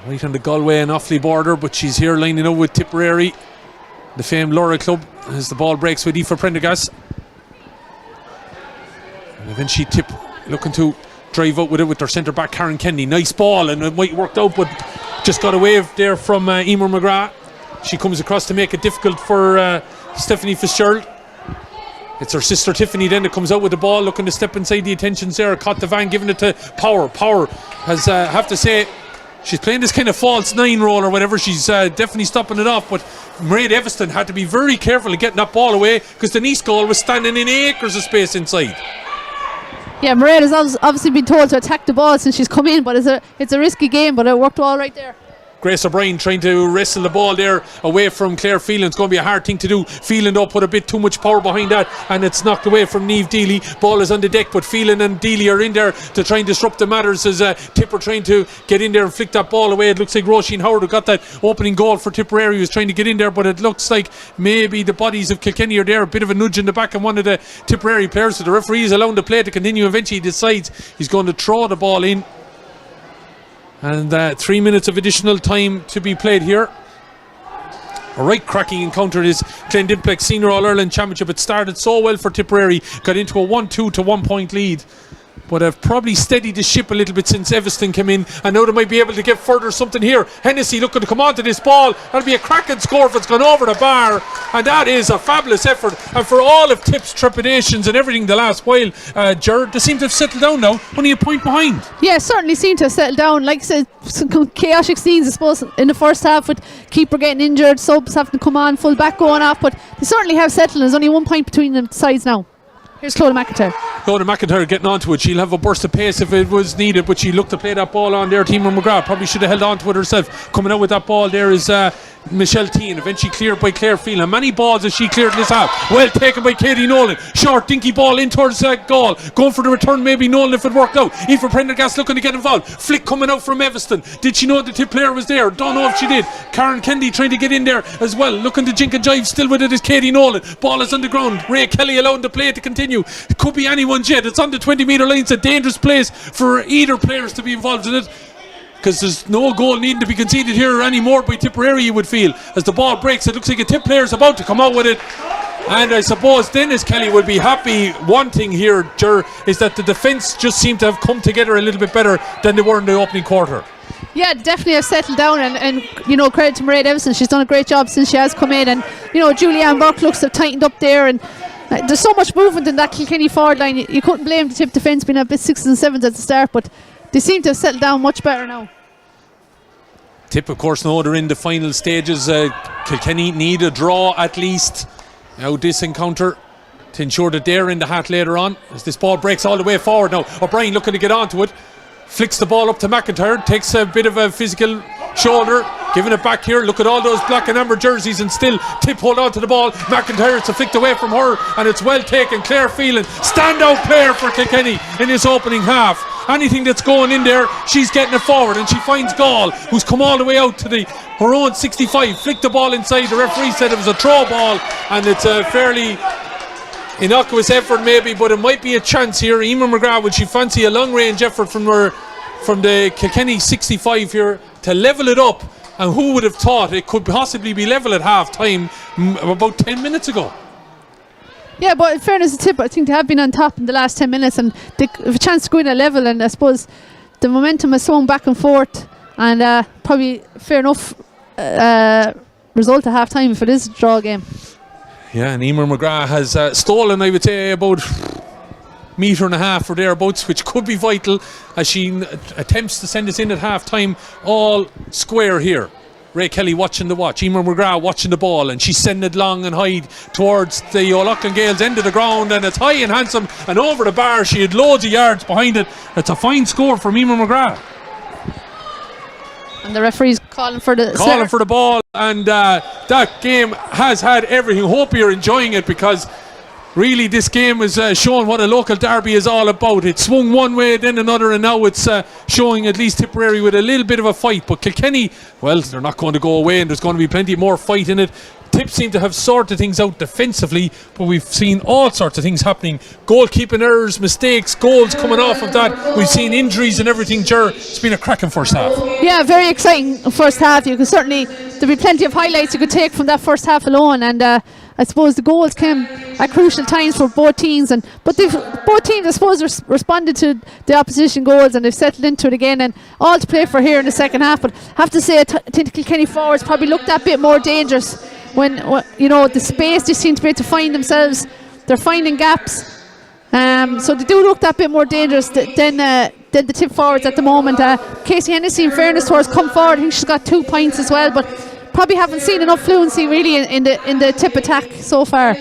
right on the Galway and Offaly border, but she's here lining up with Tipperary, the famed Laura Club, as the ball breaks with Aoife Prendergast. And eventually Tip looking to drive out with it with their centre back Karen Kennedy. Nice ball, and it might worked out, but just got away there from Emer McGrath. She comes across to make it difficult for Stephanie Fitzgerald. It's her sister Tiffany then that comes out with the ball, looking to step inside the attentions there. Cot Devan giving it to Power. Power has, have to say, she's playing this kind of false 9 role or whatever. She's definitely stopping it off, but Mairead Evanston had to be very careful in getting that ball away because Denise goal was standing in acres of space inside. Yeah, Mairead has obviously been told to attack the ball since she's come in, but it's a risky game, but it worked all right there. Grace O'Brien trying to wrestle the ball there away from Claire Phelan. It's going to be a hard thing to do. Phelan though put a bit too much power behind that, and it's knocked away from Niamh Deely. Ball is on the deck, but Phelan and Deely are in there to try and disrupt the matters as Tipper trying to get in there and flick that ball away. It looks like Roisin Howard who got that opening goal for Tipperary was trying to get in there, but it looks like maybe the bodies of Kilkenny are there. A bit of a nudge in the back and one of the Tipperary players, so the referee is allowing the play to continue. Eventually he decides he's going to throw the ball in. And 3 minutes of additional time to be played here. A right cracking encounter is Glen Dimplex Senior All-Ireland Championship. It started so well for Tipperary, got into a 1-2 to 1 point lead, but have probably steadied the ship a little bit since Evanston came in, and now they might be able to get further something here. Hennessy looking to come onto this ball. That'll be a cracking score if it's gone over the bar, and that is a fabulous effort. And for all of Tip's trepidations and everything the last while, Gerard, they seem to have settled down now, only a point behind. Yeah, certainly seem to have settled down. Like I said, some chaotic scenes I suppose in the first half with keeper getting injured, subs having to come on, full back going off, but they certainly have settled. There's only 1 point between the sides now. Here's Clodagh McIntyre. Clodagh McIntyre getting onto it. She'll have a burst of pace if it was needed, but she looked to play that ball on there. Emer McGrath probably should have held on to it herself. Coming out with that ball there is Michelle Tean, eventually cleared by Claire Phelan. Many balls as she cleared this half. Well taken by Katie Nolan. Short dinky ball in towards goal. Going for the return, maybe Nolan if it worked out. Aoife Prendergast looking to get involved. Flick coming out from Evanston. Did she know the Tip player was there? Don't know if she did. Karen Kennedy trying to get in there as well. Looking to jink and jive. Still with it is Katie Nolan. Ball is on the ground. Ray Kelly allowing the play to continue. It could be anyone's yet. It's on the 20-metre line. It's a dangerous place for either players to be involved in it, because there's no goal needing to be conceded here anymore by Tipperary, you would feel. As the ball breaks, it looks like a Tip player is about to come out with it. And I suppose Dennis Kelly will be happy. One thing here, Ger, is that the defence just seemed to have come together a little bit better than they were in the opening quarter. Yeah, definitely have settled down, and you know, credit to Mairead Evanston. She's done a great job since she has come in, and you know, Julianne Burke looks to have tightened up there, and there's so much movement in that Kilkenny forward line. You couldn't blame the Tip defence being a bit 6s and 7s at the start, but they seem to have settled down much better now. Tip, of course, know they're in the final stages. Kilkenny need a draw at least out this encounter to ensure that they're in the hat later on. As this ball breaks all the way forward now, O'Brien looking to get onto it, flicks the ball up to McIntyre, takes a bit of a physical shoulder, giving it back here. Look at all those black and amber jerseys, and still Tip hold on to the ball. McIntyre, it's a flicked away from her, and it's well taken. Claire Phelan, standout player for Kilkenny in this opening half. Anything that's going in there, she's getting it forward, and she finds Gall, who's come all the way out to her own 65, flicked the ball inside. The referee said it was a throw ball, and it's a fairly innocuous effort maybe, but it might be a chance here. Emer McGrath, would she fancy a long range effort from the Kilkenny 65 here to level it up? And who would have thought it could possibly be level at half time about 10 minutes ago? Yeah, but in fairness to Tip, I think they have been on top in the last 10 minutes, and they have a chance to go in a level, and I suppose the momentum has swung back and forth, and probably fair enough result at half time if it is a draw game. Yeah, and Emer McGrath has stolen, I would say, about metre and a half or thereabouts, which could be vital as she attempts to send us in at half time. All square here. Ray Kelly watching the watch, Emer McGrath watching the ball, and she's sending it long and high towards the O'Loughlin Gales end of the ground, and it's high and handsome and over the bar. She had loads of yards behind it. It's a fine score from Emer McGrath. And the referee's calling for the ball, and that game has had everything. Hope you're enjoying it, because really this game is showing what a local derby is all about. It swung one way then another, and now it's showing at least Tipperary with a little bit of a fight. But Kilkenny, well, they're not going to go away, and there's going to be plenty more fight in it. Tip seem to have sorted things out defensively, but we've seen all sorts of things happening. Goalkeeping errors, mistakes, goals coming off of that. We've seen injuries and everything. It's been a cracking first half. Yeah, very exciting first half. You can certainly, there'll be plenty of highlights you could take from that first half alone, and I suppose the goals came at crucial times for both teams, but both teams I suppose responded to the opposition goals, and they've settled into it again, and all to play for here in the second half. But I have to say, I think Kilkenny forwards probably looked that bit more dangerous when you know, the space they seem to be able to find themselves. They're finding gaps, So they do look that bit more dangerous than the tip forwards at the moment. Casey Hennessy, in fairness to her, has come forward. I think she's got 2 points as well, but probably haven't seen enough fluency really in the tip attack so far.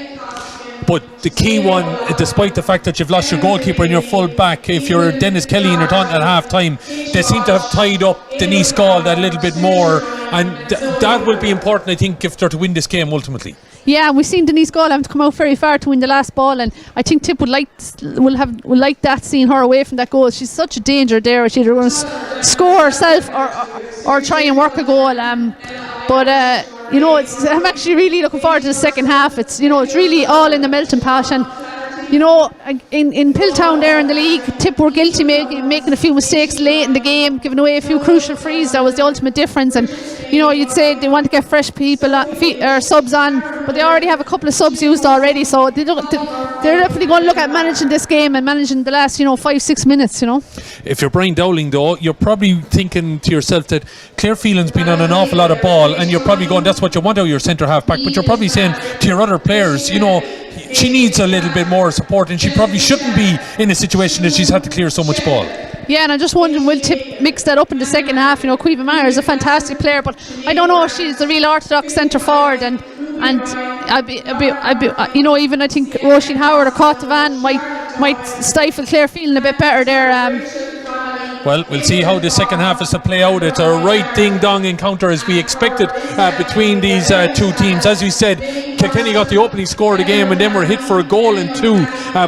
But the key one, despite the fact that you've lost your goalkeeper and your full back, if you're Dennis Kelly and you're done at half time, they seem to have tied up Denise Gall that little bit more, and that will be important, I think, if they're to win this game ultimately. Yeah, we've seen Denise Gall having to come out very far to win the last ball, and I think Tip will like that, seeing her away from that goal. She's such a danger there. She's either going to score herself or try and work a goal. But I'm actually really looking forward to the second half. It's really all in the melting pot, and in Pilltown there in the league, Tip were guilty making a few mistakes late in the game, giving away a few crucial frees. That was the ultimate difference. And you'd say they want to get fresh people or subs on, but they already have a couple of subs used already, so they're definitely going to look at managing this game and managing the last 5-6 minutes. If you're Brian Dowling though, you're probably thinking to yourself that Claire Phelan's been on an awful lot of ball, and you're probably going, that's what you want out of your centre half back, but you're probably saying to your other players, she needs a little bit more support, and she probably shouldn't be in a situation that she's had to clear so much ball. Yeah, and I'm just wondering, will Tip mix that up in the second half? Quiva Meyer is a fantastic player, but I don't know if she's a real orthodox centre forward, and even I think Roisin Howard or Caught Van might stifle Claire Phelan a bit better there. Well, we'll see how the second half is to play out. It's a right ding-dong encounter as we expected between these two teams. As we said, Kilkenny got the opening score of the game, and then were hit for a goal and two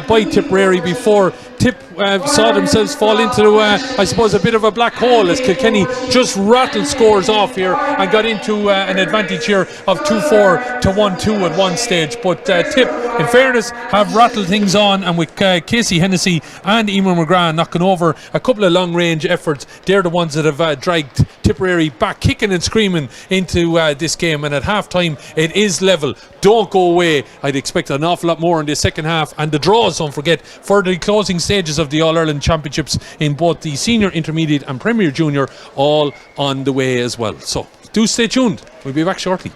by Tipperary before Tip saw themselves fall into, I suppose, a bit of a black hole as Kilkenny just rattled scores off here and got into an advantage here of 2-4 to 1-2 at one stage. But Tip, in fairness, have rattled things on, and with Casey Hennessy and Emer McGrath knocking over a couple of long-range efforts, they're the ones that have dragged Tipperary back kicking and screaming into this game. And at half-time, it is level. Don't go away. I'd expect an awful lot more in the second half, and the draws, don't forget, for the closing stages of the All-Ireland Championships in both the Senior, Intermediate and Premier Junior, all on the way as well. So do stay tuned. We'll be back shortly.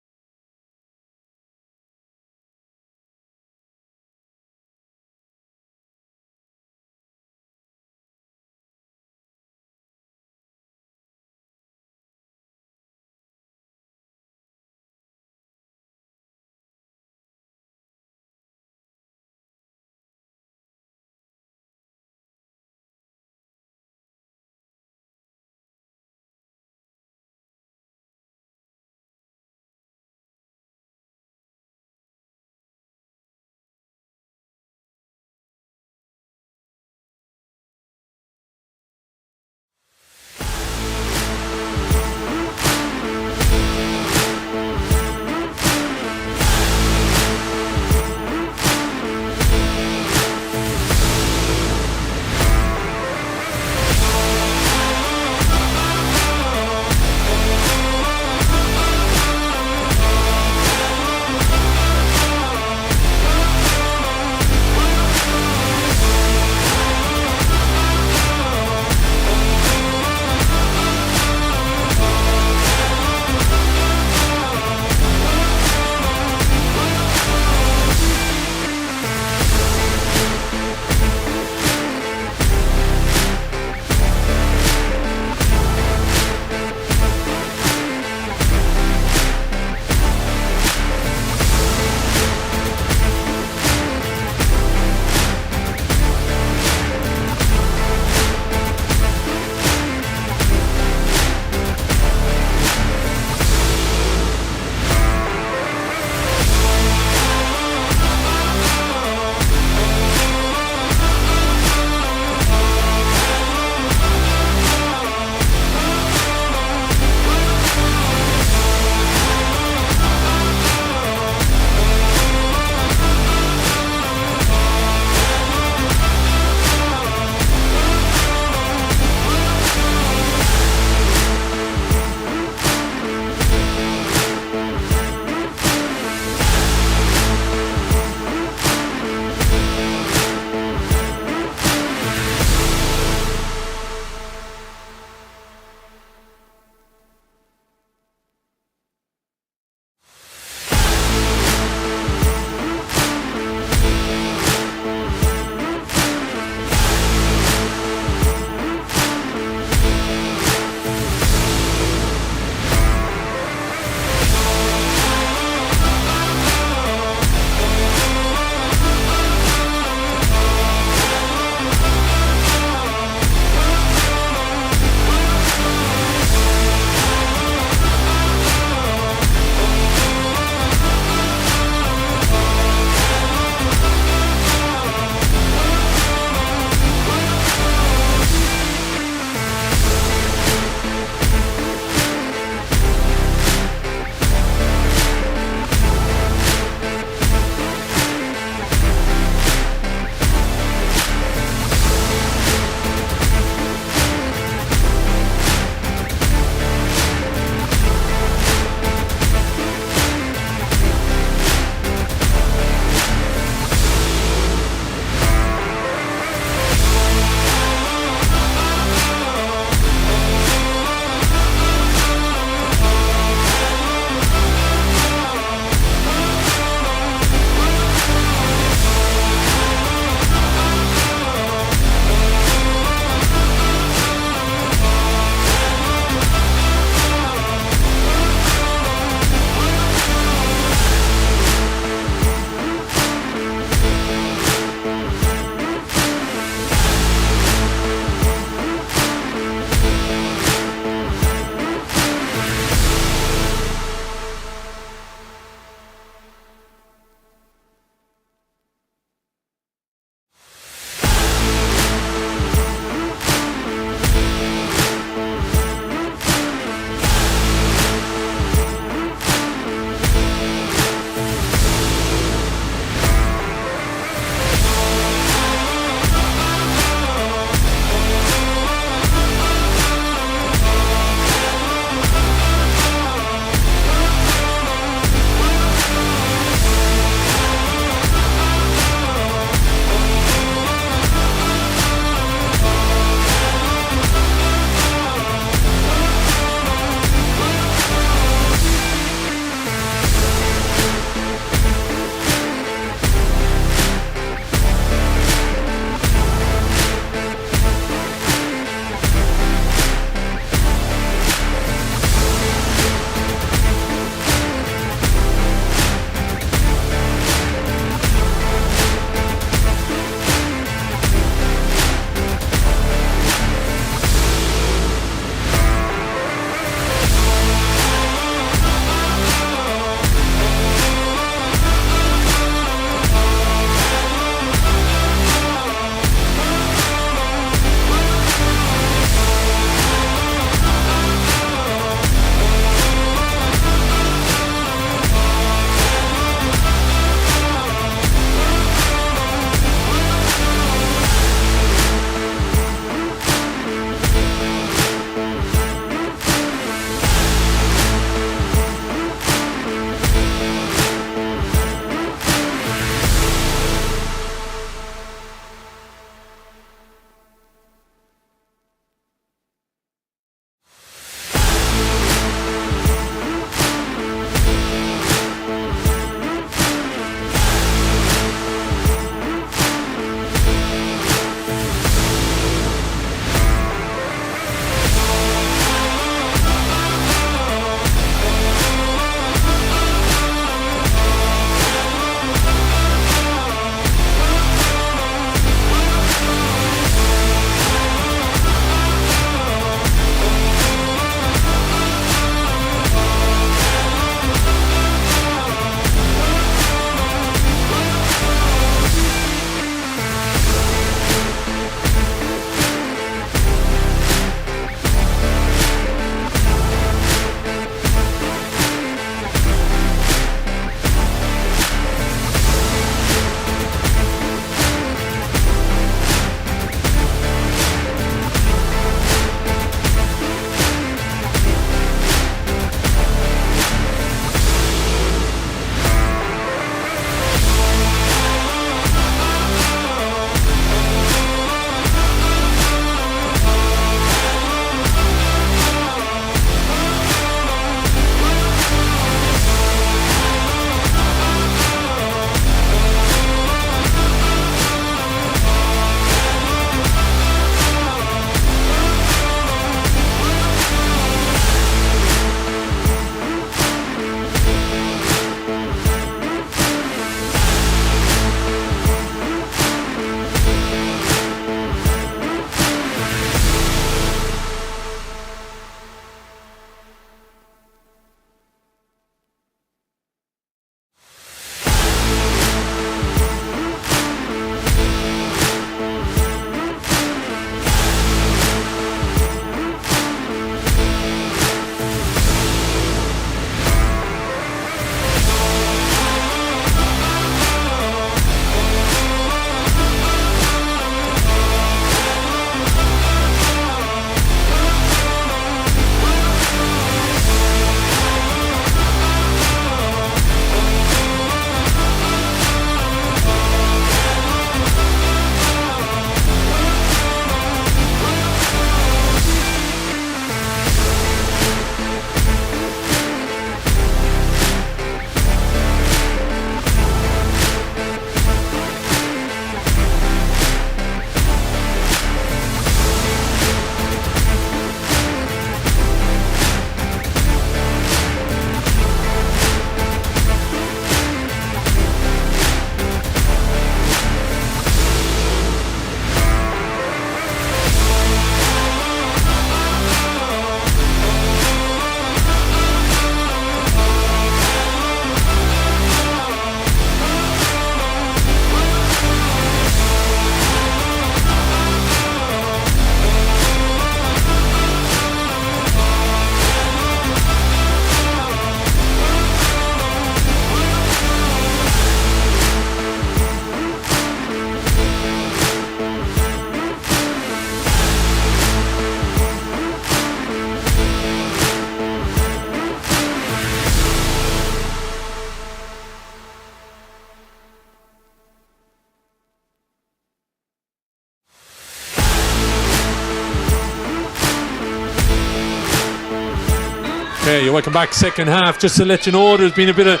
Okay, welcome back. Second half. Just to let you know, there's been a bit of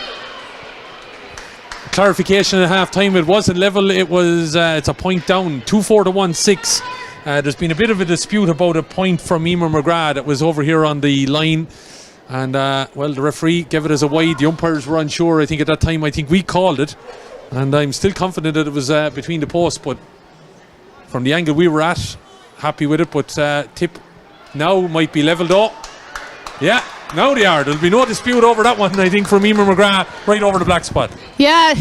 clarification at half time. It wasn't level, it was it's a point down, 2-4 to 1-6. There's been a bit of a dispute about a point from Emer McGrath that was over here on the line, and well, the referee gave it as a wide. The umpires were unsure. I think at that time, I think we called it, and I'm still confident that it was between the posts, but from the angle we were at, happy with it. But tip now might be level though. Yeah, now they are. There'll be no dispute over that one, I think, from Emer McGrath right over the black spot. Yeah,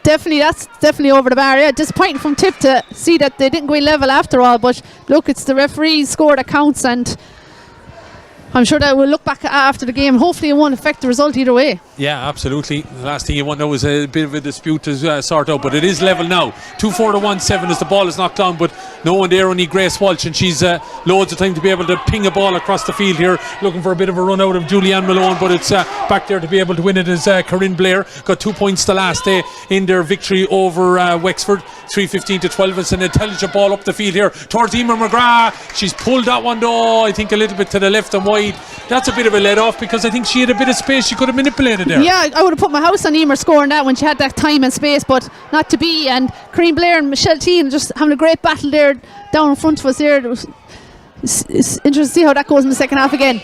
definitely, that's definitely over the bar. Yeah, disappointing from Tip to see that they didn't go in level after all, but look, it's the referee's score that counts, and I'm sure that we'll look back after the game. Hopefully it won't affect the result either way. Yeah, absolutely. The last thing you want now is a bit of a dispute to sort out, but it is level now. 2-4 to 1-7 as the ball is knocked down, but no one there, only Grace Walsh, and she's loads of time to be able to ping a ball across the field here, looking for a bit of a run out of Julianne Malone, but it's back there to be able to win it as Corinne Blair got 2 points the last day in their victory over Wexford, 3-15 to 12. It's an intelligent ball up the field here towards Emer McGrath. She's pulled that one though, I think a little bit to the left and wide. That's a bit of a let off, because I think she had a bit of space she could have manipulated there. Yeah, I would have put my house on Emer scoring that when she had that time and space, but not to be. And Corinne Blair and Michelle Teen just having a great battle there down in front of us there. It's interesting to see how that goes in the second half again.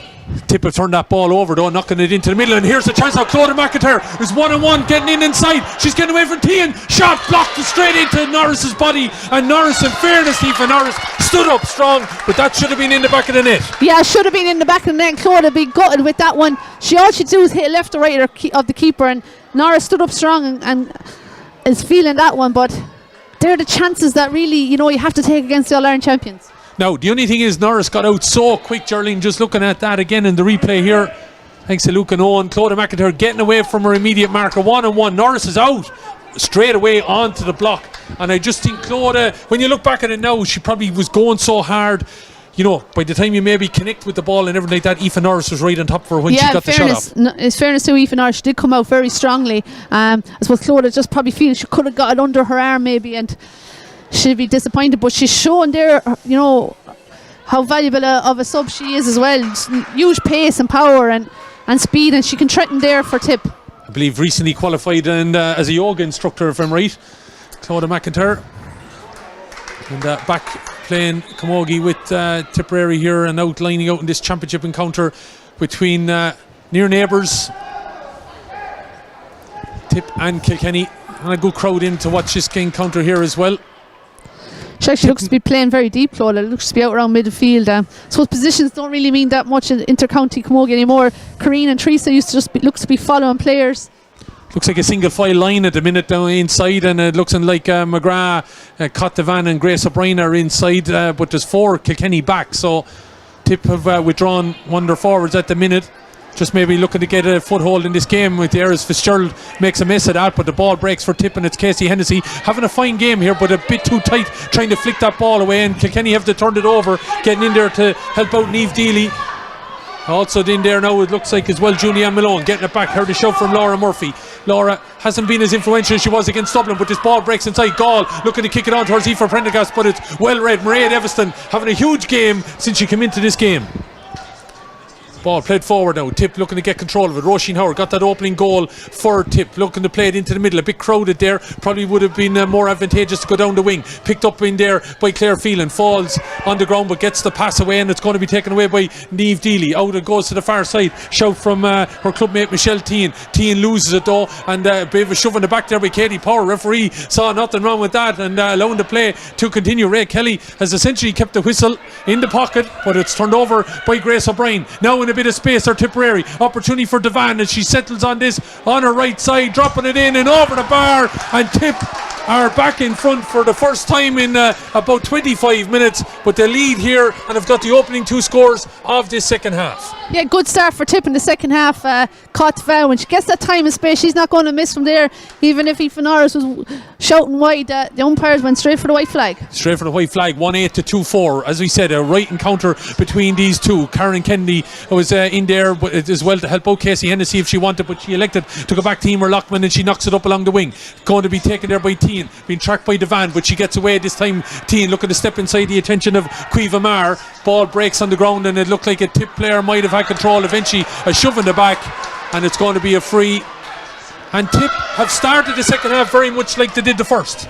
Tip have turned that ball over though, knocking it into the middle, and here's a chance now. Claudia McIntyre is 1-on-1, getting in inside. She's getting away from Tian. Shot blocked straight into Norris's body, and Norris, in fairness, Aoife Norris stood up strong, but that should have been in the back of the net. Yeah, should have been in the back of the net. Claudia be gutted with that one. All she'd do is hit left or right of the keeper, and Norris stood up strong and is feeling that one. But they're the chances that really, you have to take against the All-Ireland champions. Now, the only thing is Norris got out so quick, Geraldine, just looking at that again in the replay here. Thanks to Luke and Owen. Claudia McIntyre getting away from her immediate marker. 1-on-1. Norris is out straight away onto the block. And I just think Claudia, when you look back at it now, she probably was going so hard. By the time you maybe connect with the ball and everything like that, Aoife Norris was right on top of her when she got the shot off. It's fairness to Aoife Norris, she did come out very strongly. I suppose Claudia just probably feels she could have got it under her arm maybe, and she'd be disappointed, but she's shown there, how valuable of a sub she is as well. Huge pace and power and speed, and she can threaten there for Tip. I believe recently qualified and as a yoga instructor, if I'm right, Claudia McIntyre. And back playing Camogie with Tipperary here, and outlining out in this championship encounter between near neighbours, Tip and Kilkenny, and a good crowd in to watch this encounter here as well. She actually looks to be playing very deep, Claudia. Looks to be out around midfield. I suppose positions don't really mean that much in inter-county Camogie anymore. Corrine and Teresa used to just looks to be following players. Looks like a single file line at the minute down inside, and it looks like McGrath, Cottevan and Grace O'Brien are inside, but there's 4 Kilkenny back, so Tip have withdrawn one of their forwards at the minute. Just maybe looking to get a foothold in this game with the Eris. Fitzgerald makes a mess of that, but the ball breaks for Tip, and it's Casey Hennessy having a fine game here, but a bit too tight, trying to flick that ball away, and Kilkenny have to turn it over, getting in there to help out Niamh Deely. Also in there now, it looks like as well, Julianne Malone getting it back. Heard a shove from Laura Murphy. Laura hasn't been as influential as she was against Dublin, but this ball breaks inside. Gall looking to kick it on towards Aoife Prendergast, but it's well read. Mairead Evanston having a huge game since she came into this game. Ball played forward now. Tip looking to get control of it. Roisin Howard got that opening goal for Tip, looking to play it into the middle. A bit crowded there. Probably would have been more advantageous to go down the wing. Picked up in there by Claire Phelan. Falls on the ground but gets the pass away, and it's going to be taken away by Niamh Deely. Out it goes to the far side. Shout from her clubmate Michelle Teen. Teen loses it though, and a bit of a shove in the back there by Katie Power. Referee saw nothing wrong with that and allowing the play to continue. Ray Kelly has essentially kept the whistle in the pocket, but it's turned over by Grace O'Brien. Now in a bit of space for Tipperary. Opportunity for Devan as she settles on this on her right side, dropping it in and over the bar, and Tip are back in front for the first time in about 25 minutes, but they lead here and have got the opening 2 scores of this second half. Yeah, good start for Tip in the second half. Cottevan, when she gets that time and space, she's not going to miss from there. Even if Aoife Norris was shouting wide, the umpires went straight for the white flag. Straight for the white flag. 1-8 to 2-4. As we said, a right encounter between these two. Karen Kennedy was in there but as well to help out Casey Hennessy if she wanted, but she elected to go back to Emer Lockman, and she knocks it up along the wing. Going to be taken there by Teen, being tracked by Devan, but she gets away this time. Teen looking to step inside the attention of Cueva Mar. Ball breaks on the ground, and it looked like a Tip player might have had control. Eventually a shove in the back, and it's going to be a free. And Tip have started the second half very much like they did the first.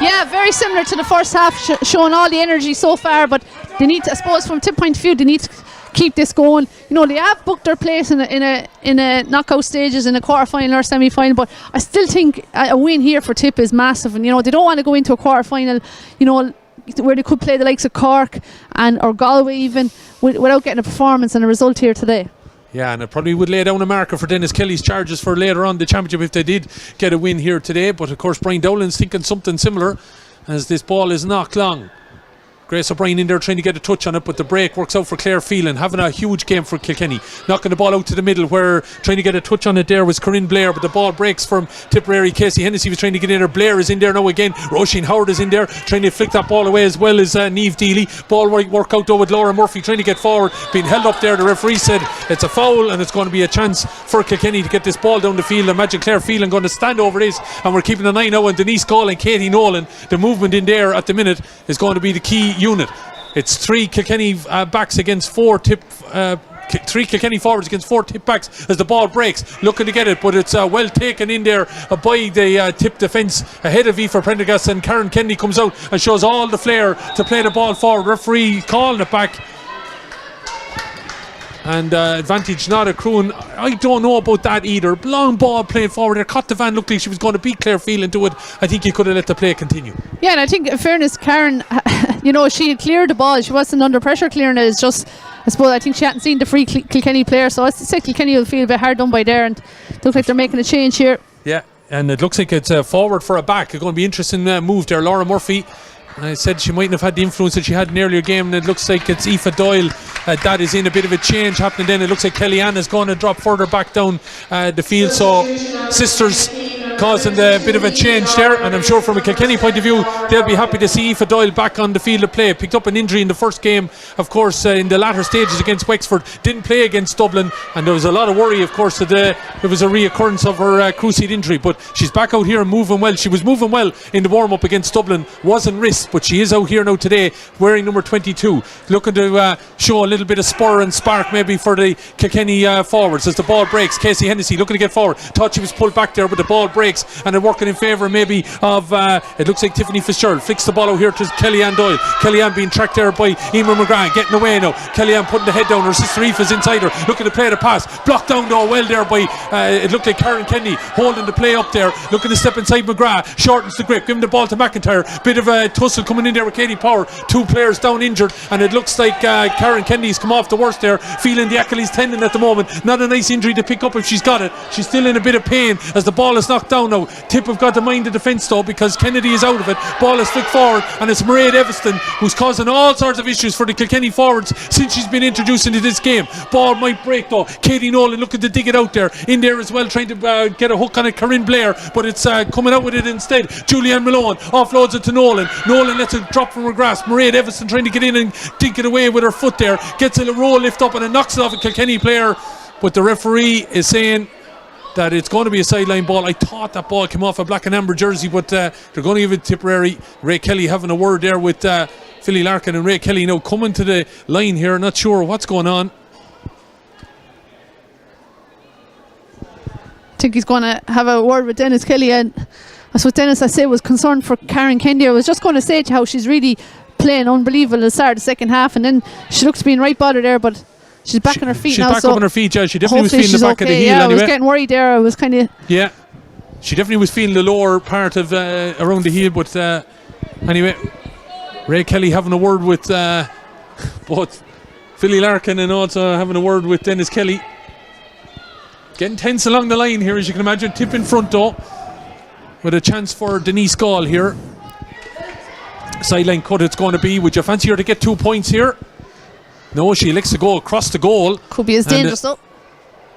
Yeah, very similar to the first half, showing all the energy so far, but they need to, I suppose from Tip point of view, they need to keep this going. You know, they have booked their place in a knockout stages, in a quarter-final or semi-final, but I still think a win here for Tip is massive. And, you know, they don't want to go into a quarter-final, you know, where they could play the likes of Cork or Galway even, without getting a performance and a result here today. Yeah, and it probably would lay down a marker for Dennis Kelly's charges for later on the championship if they did get a win here today. But of course Brian Dowland's thinking something similar as this ball is knocked long. Grace O'Brien in there trying to get a touch on it, but the break works out for Claire Phelan, having a huge game for Kilkenny, knocking the ball out to the middle, where trying to get a touch on it there was Corinne Blair, but the ball breaks from Tipperary. Casey Hennessy was trying to get in there. Blair is in there now again. Roisin Howard is in there trying to flick that ball away, as well as Niamh Deely. Ball work out though with Laura Murphy trying to get forward, being held up there. The referee said it's a foul, and it's going to be a chance for Kilkenny to get this ball down the field. Imagine Claire Phelan going to stand over this, and we're keeping an eye now on Denise Gall and Katie Nolan. The movement in there at the minute is going to be the key unit. It's 3 Kilkenny backs against 4 Tip. 3 Kilkenny forwards against 4 Tip backs as the ball breaks, looking to get it, but it's well taken in there by the Tip defence ahead of Aoife Prendergast, and Karen Kennedy comes out and shows all the flair to play the ball forward. Referee calling it back, and advantage not accruing. I don't know about that either. Long ball playing forward there. Cottovan looked like she was going to beat Claire Phelan to it. I think you could have let the play continue. Yeah, and I think in fairness, Karen, you know, she had cleared the ball. She wasn't under pressure clearing it. It's just, I suppose, I think she hadn't seen the free Kilkenny player, so I said Kilkenny will feel a bit hard done by there, and it looks like they're making a change here. Yeah, and it looks like it's forward for a back. It's going to be an interesting move there. Laura Murphy, I said she mightn't have had the influence that she had in the earlier game, and it looks like it's Aoife Doyle that is in. A bit of a change happening then. It looks like Kellyanne is going to drop further back down the field, so sisters causing a bit of a change there, and I'm sure from a Kilkenny point of view they'll be happy to see Aoife Doyle back on the field of play. Picked up an injury in the first game, of course, in the latter stages against Wexford. Didn't play against Dublin, and there was a lot of worry, of course, that there was a reoccurrence of her cruciate injury, but she's back out here and moving well. She was moving well in the warm-up against Dublin, wasn't risked, but she is out here now today wearing number 22, looking to show a little bit of spur and spark maybe for the Kilkenny forwards as the ball breaks. Casey Hennessy looking to get forward, thought she was pulled back there, but the ball breaks and it working in favour maybe of it looks like Tiffany Fitzgerald. Flicks the ball out here to Kellyanne Doyle. Kellyanne being tracked there by Emer McGrath, getting away now. Kellyanne putting the head down. Her sister Aoife is inside her, looking to play the pass, blocked down though well there by it looked like Karen Kennedy holding the play up there, looking to step inside McGrath, shortens the grip, giving the ball to McIntyre. Bit of a tussle coming in there with Katie Power. 2 players down injured, and it looks like Karen Kennedy's come off the worst there, feeling the Achilles tendon at the moment. Not a nice injury to pick up if she's got it. She's still in a bit of pain as the ball is knocked down now. Tip have got to mind the defence though, because Kennedy is out of it. Ball is flicked forward, and it's Mairead Evanston who's causing all sorts of issues for the Kilkenny forwards since she's been introduced into this game. Ball might break though. Katie Nolan looking to dig it out there, in there as well, trying to get a hook on it. Corinne Blair, but it's coming out with it instead. Julianne Malone offloads it to Nolan. Nolan lets it drop from her grasp. Mairead Evanston trying to get in and dink it away with her foot there, gets a roll lift up and it knocks it off a Kilkenny player, but the referee is saying that it's going to be a sideline ball. I thought that ball came off a black and amber jersey, but they're going to give it to Tipperary. Ray Kelly having a word there with Philly Larkin, and Ray Kelly now coming to the line here, not sure what's going on. I think he's going to have a word with Dennis Kelly, and that's what Dennis, I say, was concerned for Karen Kennedy. I was just going to say how she's really playing unbelievable at the start of the second half, and then she looks being right bothered there, but she's back on her feet now. She's back up on her feet, yeah. She definitely was feeling the back of the heel anyway. I was getting worried there. I was kind of... Yeah, she definitely was feeling the lower part of around the heel, but anyway, Ray Kelly having a word with both Philly Larkin and also having a word with Dennis Kelly. Getting tense along the line here, as you can imagine. Tip in front though, with a chance for Denise Gall here. Sideline cut it's going to be. Would you fancy her to get 2 points here? No, she elects to go across the goal. Could be as dangerous though.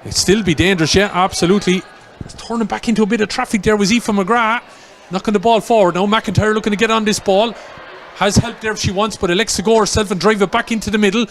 It'd still be dangerous, yeah, absolutely. It's turning back into a bit of traffic there with Aoife McGrath, knocking the ball forward. Now McIntyre looking to get on this ball. Has help there if she wants, but elects to go herself and drive it back into the middle.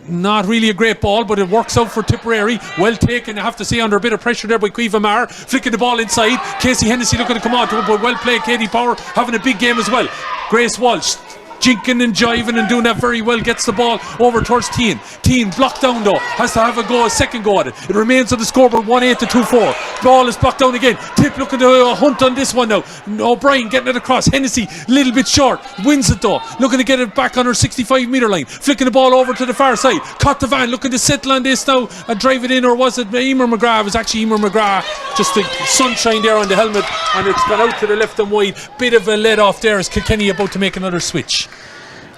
Not really a great ball, but it works out for Tipperary. Well taken, I have to say, under a bit of pressure there by Cueva Marr. Flicking the ball inside. Casey Hennessy looking to come on to it, but well played. Katie Power having a big game as well. Grace Walsh jinking and jiving and doing that very well. Gets the ball over towards Teen. Teen blocked down though, has to have a second go at it. It remains on the scoreboard 1-8 to 2-4. Ball is blocked down again. Tip looking to hunt on this one now. O'Brien getting it across. Hennessy little bit short, wins it though, looking to get it back on her 65 metre line, flicking the ball over to the far side. Caught the van, looking to settle on this now and drive it in, or was it Emer McGrath? It was actually Emer McGrath. Just the sunshine there on the helmet, and it's gone out to the left and wide. Bit of a let off there as Kilkenny about to make another switch.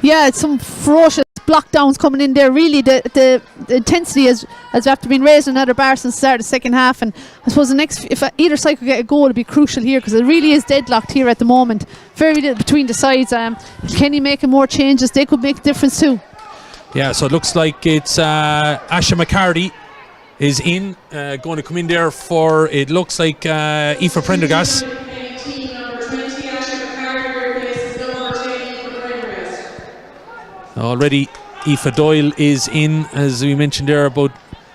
Yeah, it's some ferocious block downs coming in there. Really, the intensity has after been raised another bar since the start of the second half. And I suppose if either side could get a goal, it'd be crucial here, because it really is deadlocked here at the moment. Very little between the sides. Kenny making more changes, they could make a difference too. Yeah, so it looks like it's Asha McCarty is in, going to come in there for, it looks like Aoife Prendergast. Already Aoife Doyle is in, as we mentioned there about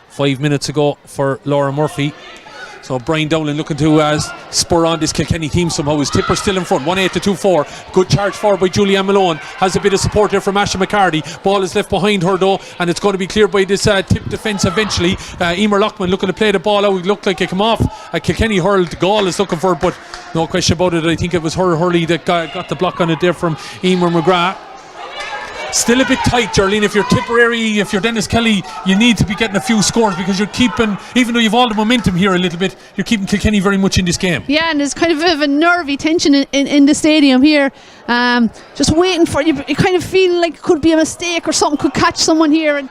5 minutes ago, for Laura Murphy. So Brian Dowling looking to spur on this Kilkenny team somehow. Is Tipper still in front, 1-8 to 2-4. Good charge forward by Julianne Malone. Has a bit of support there from Asha McCarty. Ball is left behind her though, and it's going to be cleared by this Tip defence eventually. Emer Lockman looking to play the ball out. It looked like it came off. Kilkenny hurled. Gall is looking for it, but no question about it. I think it was her Hurley that got the block on it there from Emer McGrath. Still a bit tight, Gerlene. If you're Tipperary, if you're Dennis Kelly, you need to be getting a few scores, because you're keeping, even though you've all the momentum here a little bit, you're keeping Kilkenny very much in this game. Yeah, and there's kind of a bit of a nervy tension in the stadium here. Just waiting for you kind of feeling like it could be a mistake or something could catch someone here. And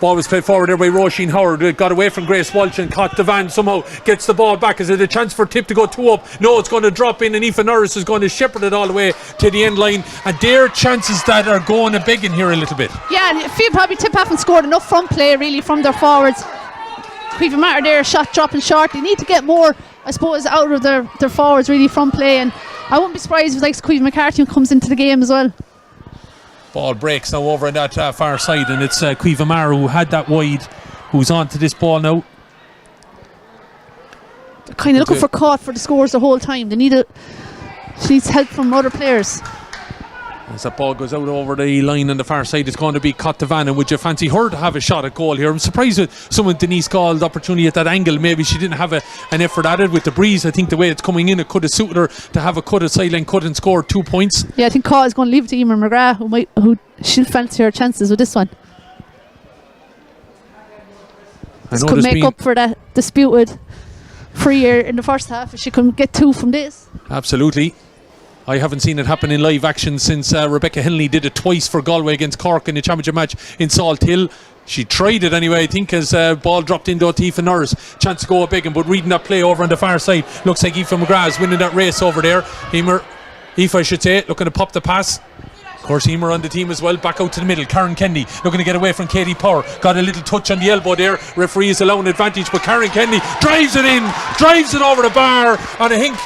ball was played forward there by Roisin Howard. It got away from Grace Walsh and caught the van. Somehow gets the ball back. Is it a chance for Tip to go 2 up? No, it's going to drop in, and Aoife Norris is going to shepherd it all the way to the end line. And there are chances that are going a begging here a little bit. Yeah, and I feel probably Tip haven't scored enough front play really from their forwards. Queeva Matter there, shot dropping short. They need to get more, I suppose, out of their forwards really from play. And I wouldn't be surprised if like Queeva McCarthy comes into the game as well. Ball breaks now over on that far side, and it's Queeva Mara who had that wide, who's on to this ball now. They're kind of looking for caught for the scores the whole time. She needs help from other players. As that ball goes out over the line on the far side, it's going to be Cot Devan. And would you fancy her to have a shot at goal here? I'm surprised with someone Denise called opportunity at that angle. Maybe she didn't have an effort at it with the breeze. I think the way it's coming in, it could have suited her to have a cut, a sideline cut, and score 2 points. Yeah, I think Cott is going to leave it to Emer McGrath, who she'll fancy her chances with this one. This could make up for that disputed free year in the first half if she can get 2 from this. Absolutely. I haven't seen it happen in live action since Rebecca Henley did it twice for Galway against Cork in the championship match in Salt Hill. She tried it anyway, I think, as ball dropped into Aoife Norris. Chance to go a begging, but reading that play over on the far side, looks like Aoife McGrath is winning that race over there. Aoife, I should say, looking to pop the pass. Of course, Emer on the team as well. Back out to the middle. Karen Kennedy looking to get away from Katie Power. Got a little touch on the elbow there. Referee is allowing advantage, but Karen Kennedy drives it in, drives it over the bar. And I think,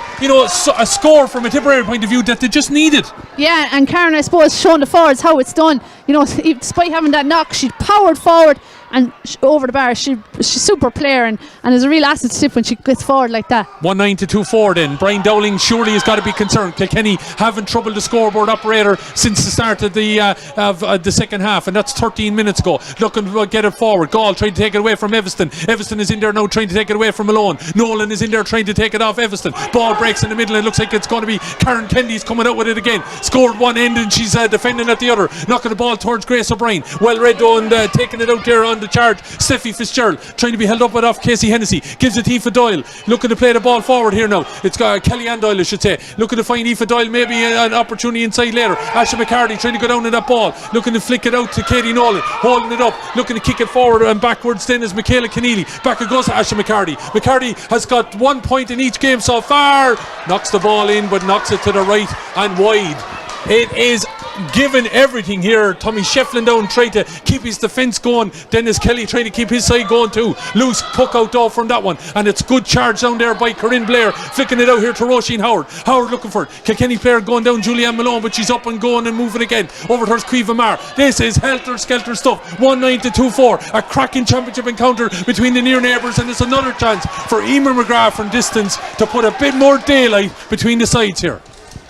a score from a Tipperary point of view that they just needed. Yeah, and Karen, I suppose, showing the forwards how it's done. Despite having that knock, she powered forward and over the bar. She's a super player and is a real asset to Tip when she gets forward like that. 1-9 to 2-4 then. Brian Dowling surely has got to be concerned. Kilkenny having trouble the scoreboard operator since the start of the second half, and that's 13 minutes ago. Looking to get it forward. Gall trying to take it away from Evanston. Evanston is in there now trying to take it away from Malone. Nolan is in there trying to take it off Evanston. Ball breaks in the middle. It looks like it's going to be Karen Kennedy's coming out with it again. Scored one end and she's defending at the other. Knocking the ball towards Grace O'Brien. Well read though, and taking it out there on the charge. Steffi Fitzgerald trying to be held up with off Casey Hennessy. Gives it to Aoife Doyle. Looking to play the ball forward here now. It's got Kellyanne Doyle, I should say. Looking to find Aoife Doyle, maybe an opportunity inside later. Asha McCarty trying to go down in that ball. Looking to flick it out to Katie Nolan. Holding it up. Looking to kick it forward and backwards then is Michaela Keneally. Back it goes to Asha McCarty. McCarty has got 1 point in each game so far. Knocks the ball in, but knocks it to the right and wide. It is given everything here. Tommy Shefflin down trying to keep his defence going. Dennis Kelly trying to keep his side going too. Loose puck out though from that one, and it's good charge down there by Corinne Blair, flicking it out here to Roisin Howard. Howard looking for it. Kilkenny player going down, Julianne Malone, but she's up and going and moving again. Over towards Queeva Marr. This is helter-skelter stuff. 1-9 to 2-4. A cracking championship encounter between the near neighbours, and it's another chance for Emer McGrath from distance to put a bit more daylight between the sides here.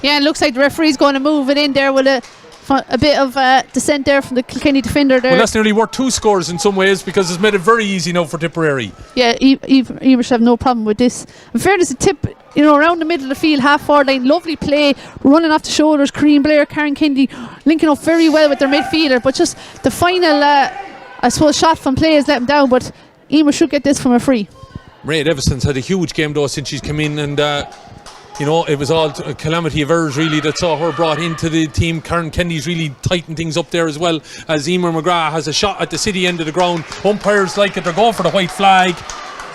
Yeah, it looks like the referee's going to move it in there with a bit of dissent there from the Kilkenny defender there. Well, that's nearly worth 2 scores in some ways, because it's made it very easy now for Tipperary. Yeah, Emer should have no problem with this. In fairness, a tip, around the middle of the field, half forward line, lovely play, running off the shoulders. Corrine Blair, Karen Kennedy linking up very well with their midfielder, but just the final, I suppose, shot from play has let them down. But Emer should get this from a free. Mairead Evanston's had a huge game though since she's come in, and it was all a calamity of errors really that saw her brought into the team. Karen Kennedy's really tightened things up there as well, as Emer McGrath has a shot at the city end of the ground. Umpires like it, they're going for the white flag,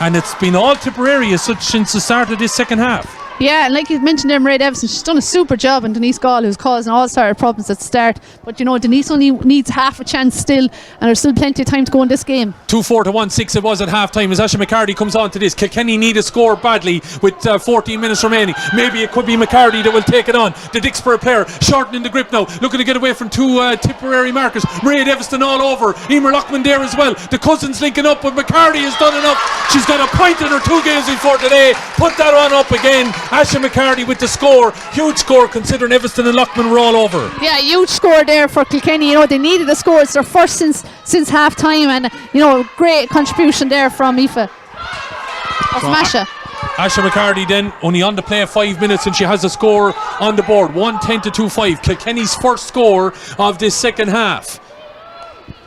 and it's been all Tipperary as such since the start of this second half. Yeah, and like you mentioned there, Mairead Evanston, she's done a super job, and Denise Gall, who's causing all sort of problems at the start. But Denise only needs half a chance still, and there's still plenty of time to go in this game. 2-4 to 1-6 it was at half time as Asha McCarty comes on to this. Kilkenny need a score badly with 14 minutes remaining. Maybe it could be McCarty that will take it on. The Dixborough player shortening the grip now, looking to get away from 2 Tipperary markers. Mairead Evanston all over, Emer Lockman there as well. The cousins linking up, but McCarty has done enough. She's got a point in her 2 games before today. Put that one up again. Asha McCarty with the score. Huge score considering Evanston and Lockman were all over. Yeah, huge score there for Kilkenny. They needed a score. It's their first since half time, and great contribution there from Aoife. From Asha. Asha McCarty then only on the play of 5 minutes, and she has a score on the board. 1-10 to 2-5. Kilkenny's first score of this second half.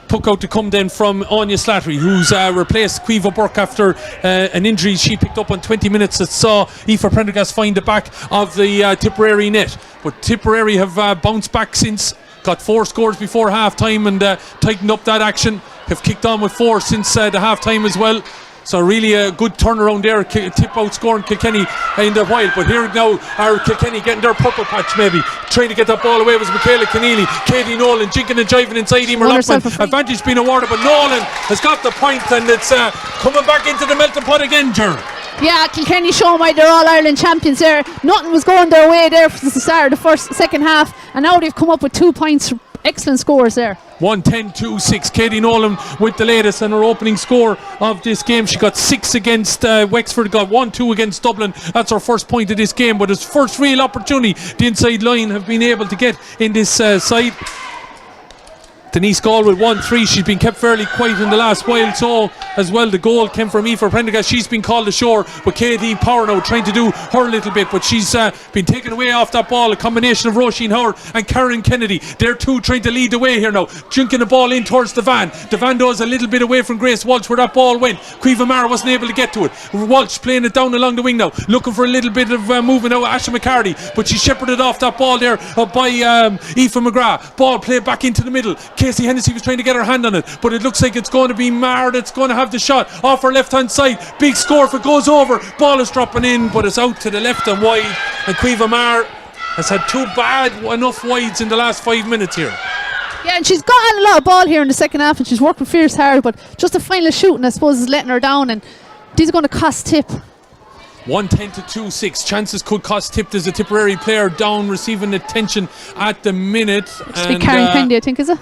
Puck out to come then from Anya Slattery, who's replaced Caoimhe Burke after an injury she picked up on 20 minutes that saw Aoife Prendergast find the back of the Tipperary net. But Tipperary have bounced back since, got 4 scores before half time and tightened up that action, have kicked on with 4 since the half time as well. So really a good turnaround there. Tip outscoring Kilkenny in the while. But here now are Kilkenny getting their purple patch maybe. Trying to get that ball away was Michaela Keneally. Katie Nolan jinking and jiving inside Emer Lockman. Advantage being awarded, but Nolan has got the point, and it's coming back into the melting pot again, Ger. Yeah, Kilkenny showing why they're All-Ireland champions there. Nothing was going their way there for the start of the second half, and now they've come up with 2 points. Excellent scores there. 1-10-2-6. Katie Nolan with the latest and her opening score of this game. She got 6 against Wexford, got 1-2 against Dublin. That's her first point of this game, but it's first real opportunity the inside line have been able to get in this side. Denise Gall with 1-3. She's been kept fairly quiet in the last while, so as well the goal came from Aoife Prendergast. She's been called ashore, but Katie Power now trying to do her little bit, but she's been taken away off that ball. A combination of Roisin Howard and Karen Kennedy. They're 2 trying to lead the way here now, junking the ball in towards the van. The van does a little bit away from Grace Walsh where that ball went. Caoimhe Mara wasn't able to get to it. Walsh playing it down along the wing now, looking for a little bit of movement now. Asha McCarty, but she shepherded off that ball there by Aoife McGrath. Ball played back into the middle. Casey Hennessy was trying to get her hand on it, but it looks like it's going to be Mar that's going to have the shot off her left hand side. Big score if it goes over. Ball is dropping in, but it's out to the left and wide, and Caoimhe Mar has had 2 bad enough wides in the last 5 minutes here. Yeah, and she's gotten a lot of ball here in the second half, and she's working fierce hard, but just the final shooting I suppose is letting her down, and these are going to cost Tip. 1-10 to 2-6. Chances could cost Tip. There's a Tipperary player down receiving attention at the minute. It's be Karen Kennedy, I think, is it?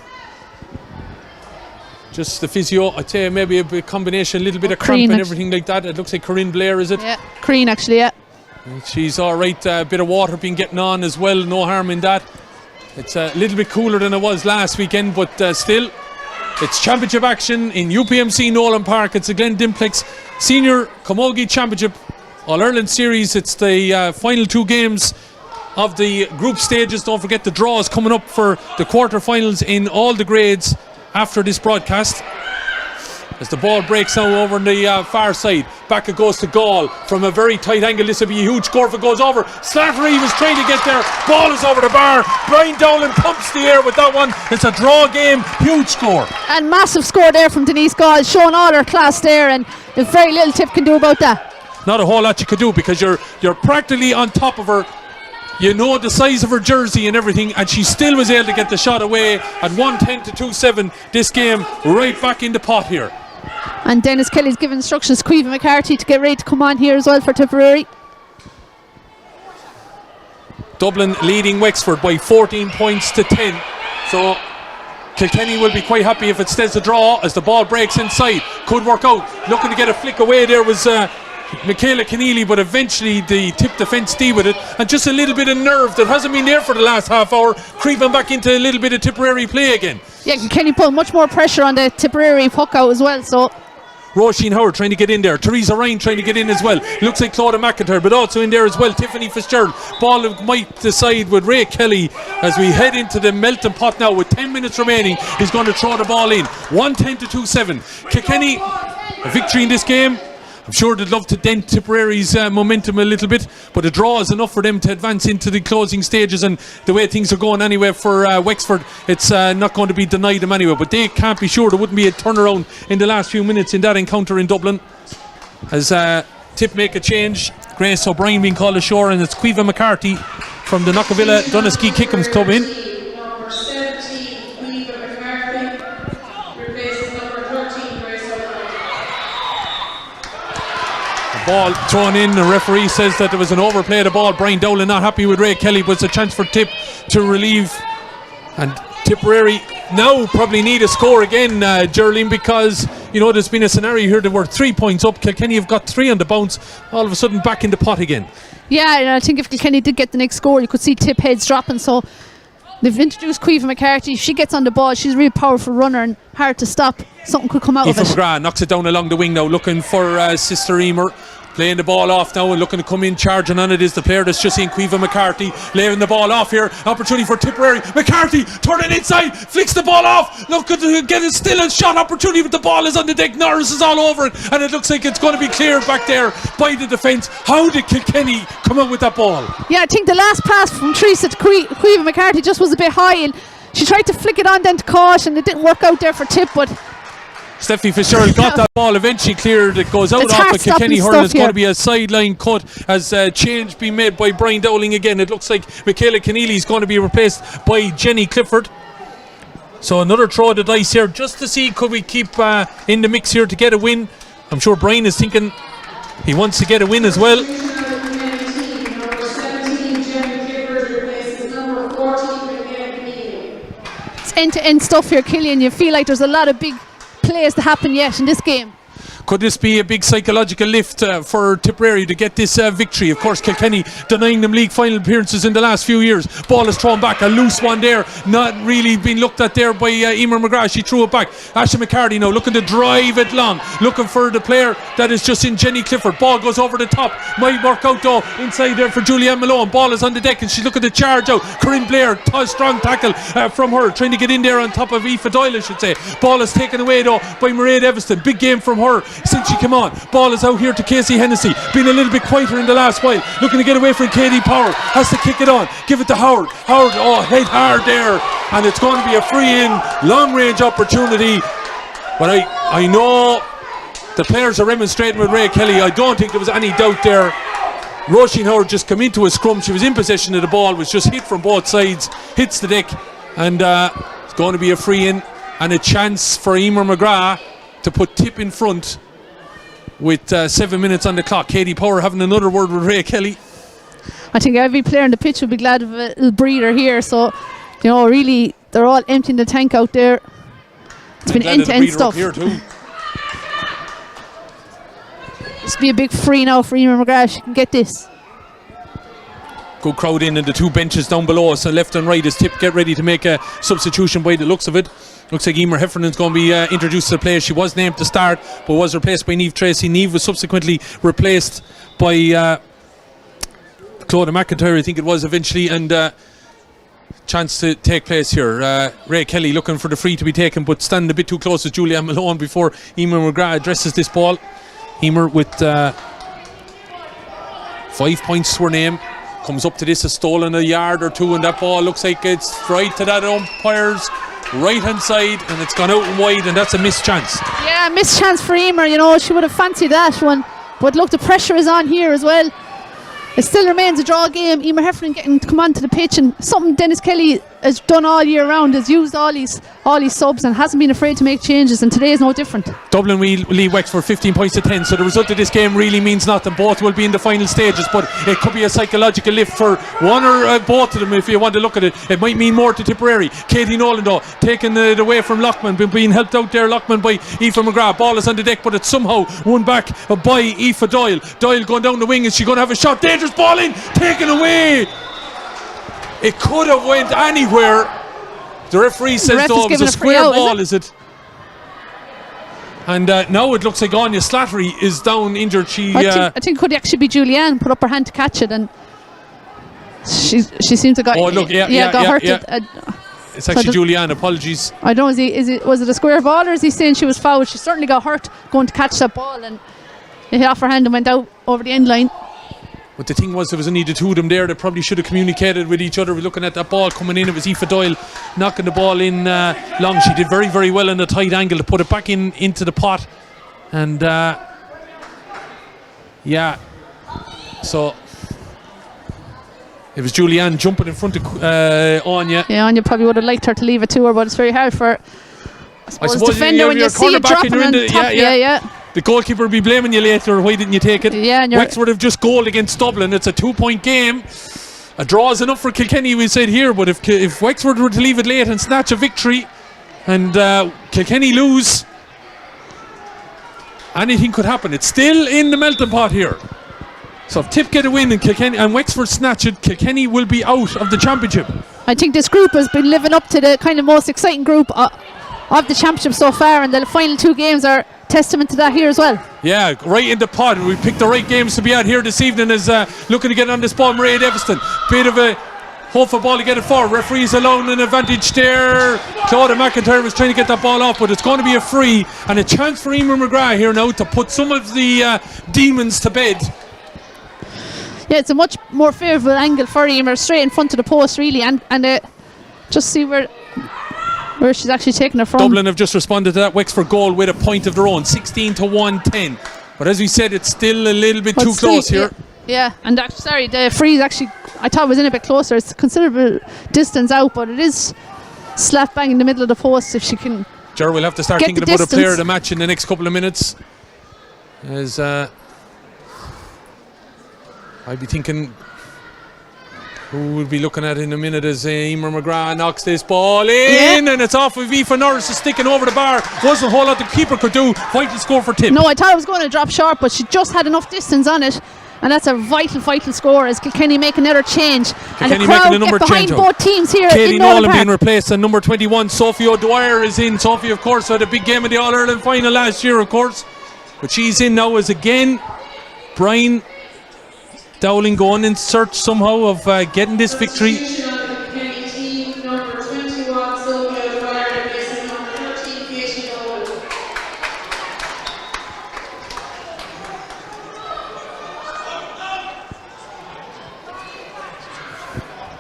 Just the physio, I'd say maybe a combination, a little bit of cramp and everything like that. It looks like Corinne Blair, is it? Yeah, Corinne actually, yeah. She's alright, a bit of water being getting on as well, no harm in that. It's a little bit cooler than it was last weekend, but still, it's championship action in UPMC Nolan Park. It's the Glen Dimplex Senior Camogie Championship All-Ireland Series. It's the final 2 games of the group stages. Don't forget the draws coming up for the quarter-finals in all the grades after this broadcast. As the ball breaks now over on the far side, back it goes to Gall from a very tight angle. This will be a huge score if it goes over. Slattery was trying to get there, ball is over the bar. Brian Dowling pumps the air with that one. It's a draw game, huge score. And massive score there from Denise Gall, showing all her class there, and there's very little Tip can do about that. Not a whole lot you could do, because you're practically on top of her. You know the size of her jersey and everything, and she still was able to get the shot away at 1-10 to 2-7. This game right back in the pot here. And Dennis Kelly's given instructions to Caoimhe McCarty to get ready to come on here as well for Tipperary. Dublin leading Wexford by 14 points to 10. So Kilkenny will be quite happy if it stays a draw as the ball breaks inside. Could work out. Looking to get a flick away there was Michaela Keneally, but eventually the Tip defence deal with it, and just a little bit of nerve that hasn't been there for the last half hour, creeping back into a little bit of Tipperary play again. Yeah, Kilkenny put much more pressure on the Tipperary puck out as well, so Roisin Howard trying to get in there. Teresa Ryan trying to get in as well. Looks like Claudia McIntyre, but also in there as well Tiffany Fitzgerald. Ball might decide with Ray Kelly as we head into the melting pot now with 10 minutes remaining. He's going to throw the ball in. 1-10 to 2-7. Kilkenny, a victory in this game. I'm sure they'd love to dent Tipperary's momentum a little bit, but a draw is enough for them to advance into the closing stages, and the way things are going anyway for Wexford, it's not going to be denied them anyway, but they can't be sure there wouldn't be a turnaround in the last few minutes in that encounter in Dublin as Tip make a change. Grace O'Brien being called ashore, and it's Caoimhe McCarthy from the Knockavilla Doneski Kickham's club in. Ball thrown in. The referee says that there was an overplay of the ball. Brian Dowling not happy with Ray Kelly, but it's a chance for Tip to relieve. And Tipperary now probably need a score again, Geraldine, because you know there's been a scenario here that we're 3 points up. Kilkenny have got 3 on the bounce. All of a sudden back in the pot again. yeah, and I think if Kilkenny did get the next score, you could see Tip heads dropping. So they've introduced Caoimhe McCarthy. If she gets on the ball, she's a real powerful runner and hard to stop. Something could come out of it. Aoife McGrath knocks it down along the wing now, looking for Sister Emer. Playing the ball off now and looking to come in, charging on it is the player that's just seen Caoimhe McCarthy laying the ball off here. Opportunity for Tipperary. McCarthy turning inside, flicks the ball off. Look at get it still a shot opportunity, but the ball is on the deck. Norris is all over it, and it looks like it's going to be cleared back there by the defence. How did Kilkenny come out with that ball? Yeah, I think the last pass from Teresa to Caoimhe McCarthy just was a bit high, and she tried to flick it on then to caution. It didn't work out there for Tip, but Steffi Fitzgerald got that ball eventually cleared. It goes out off of Kilkenny hurling. It's going to be a sideline cut as change being made by Brian Dowling again. It looks like Michaela Keneally is going to be replaced by Jenny Clifford. So another throw of the dice here just to see could we keep in the mix here to get a win. I'm sure Brian is thinking he wants to get a win as well. it's end-to-end stuff here, Killian. You feel like there's a lot of big plays to happen yet in this game. Could this be a big psychological lift for Tipperary to get this victory? Of course, Kilkenny denying them league final appearances in the last few years. Ball is thrown back, a loose one there, not really being looked at there by Emer McGrath. She threw it back. Ashley McCarty now looking to drive it long, looking for the player that is just in Jenny Clifford. Ball goes over the top, might work out though inside there for Julianne Malone. Ball is on the deck and she's looking to charge out. Corinne Blair, strong tackle from her, trying to get in there on top of Aoife Doyle, I should say. Ball is taken away though by Mairead Evanston. Big game from her since she came on. Ball is out here to Casey Hennessy, being a little bit quieter in the last while, looking to get away from Katie Power, has to kick it on, give it to Howard. Howard, head hard there, and it's going to be a free in, long range opportunity. But I know the players are remonstrating with Ray Kelly. I don't think there was any doubt there. Roisin Howard just come into a scrum, she was in possession of the ball, was just hit from both sides, hits the deck, and it's going to be a free in and a chance for Emer McGrath to put Tip in front with 7 minutes on the clock. Katie Power having another word with Ray Kelly. I think every player on the pitch would be glad of a little breather here. So, you know, really, they're all emptying the tank out there. It's been end-to-end stuff. Here too. This will be a big free now for Emer McGrath. She can get this. Good crowd in and the two benches down below us, so left and right as Tip get ready to make a substitution by the looks of it. Looks like Emer Heffernan's going to be introduced to the play. She was named to start but was replaced by Niamh Tracy. Niamh was subsequently replaced by Claudia McIntyre, I think it was eventually, and chance to take place here. Ray Kelly looking for the free to be taken but standing a bit too close to Julianne Malone before Emer McGrath addresses this ball. Emer with 5 points to her name. Comes up to this, has stolen a yard or two, and that ball looks like it's right to that umpire's right hand side, and it's gone out and wide, and that's a missed chance. Yeah, missed chance for Emer. You know, she would have fancied that one, but look, the pressure is on here as well. It still remains a draw game. Emer Heffernan getting to come onto the pitch, and something Dennis Kelly has done all year round, has used all his subs and hasn't been afraid to make changes, and today is no different. Dublin will lead Wexford 15 points to 10, so the result of this game really means nothing. Both will be in the final stages, but it could be a psychological lift for one or both of them if you want to look at it. It might mean more to Tipperary. Katie Nolan though taking it away from Lockman, being helped out there Lockman by Aoife McGrath. Ball is on the deck, but it's somehow won back by Aoife Doyle. Doyle going down the wing. Is she going to have a shot? Dangerous ball in, taken away. It could have went anywhere. The referee says though it was a square ball, is it? And now it looks like Anya Slattery is down injured. I think it could actually be Julianne put up her hand to catch it, and she seemed to got hurt. It's actually Julianne. Apologies. I don't know. Was it a square ball, or is he saying she was fouled? She certainly got hurt going to catch that ball, and it hit off her hand and went out over the end line. But the thing was, there was only the two of them there. They probably should have communicated with each other. We're looking at that ball coming in. It was Aoife Doyle knocking the ball in long. She did very, very well in the tight angle to put it back into the pot. And so it was Julianne jumping in front of Anya. Yeah, Anya probably would have liked her to leave it to her, but it's very hard for I suppose defender when you see it dropping on top. Yeah. The goalkeeper will be blaming you later. Why didn't you take it? Yeah, and Wexford have just goaled against Dublin. It's a 2-point game. A draw is enough for Kilkenny, we said here, but if Wexford were to leave it late and snatch a victory and Kilkenny lose, anything could happen. It's still in the melting pot here. So if Tip get a win and Kilkenny and Wexford snatch it, Kilkenny will be out of the championship. I think this group has been living up to the kind of most exciting group of the championship so far, and the final two games are testament to that here as well. Yeah, right in the pod. We picked the right games to be at here this evening. Is looking to get on this ball, Mairead Everston. Bit of a hopeful ball to get it forward. Referees allowing an advantage there. Claudia McIntyre was trying to get that ball off, but it's going to be a free and a chance for Emer McGrath here now to put some of the demons to bed. Yeah, it's a much more favourable angle for Emer, straight in front of the post really, and just see where she's actually taking it from. Dublin have just responded to that Wexford goal with a point of their own, 16-1-10. But as we said, it's still a little bit too close here. Yeah, and the freeze actually, I thought it was in a bit closer. It's considerable distance out, but it is slap bang in the middle of the post if she can. Ger will have to start thinking about a player of the match in the next couple of minutes. As I'd be thinking, who we'll be looking at in a minute as Emer McGrath knocks this ball in, and it's off of Aoife Norris, is sticking over the bar. Wasn't a whole lot the keeper could do. Vital score for Tip. No, I thought it was going to drop short, but she just had enough distance on it, and that's a vital score as Kilkenny make another change. Kilkenny and the crowd making a number get behind change both teams here. Katie Nolan being replaced, and number 21 Sophie O'Dwyer is in. Sophie, of course, had a big game in the All-Ireland final last year, of course, but she's in now as again Brian Dowling going in search somehow of getting this victory.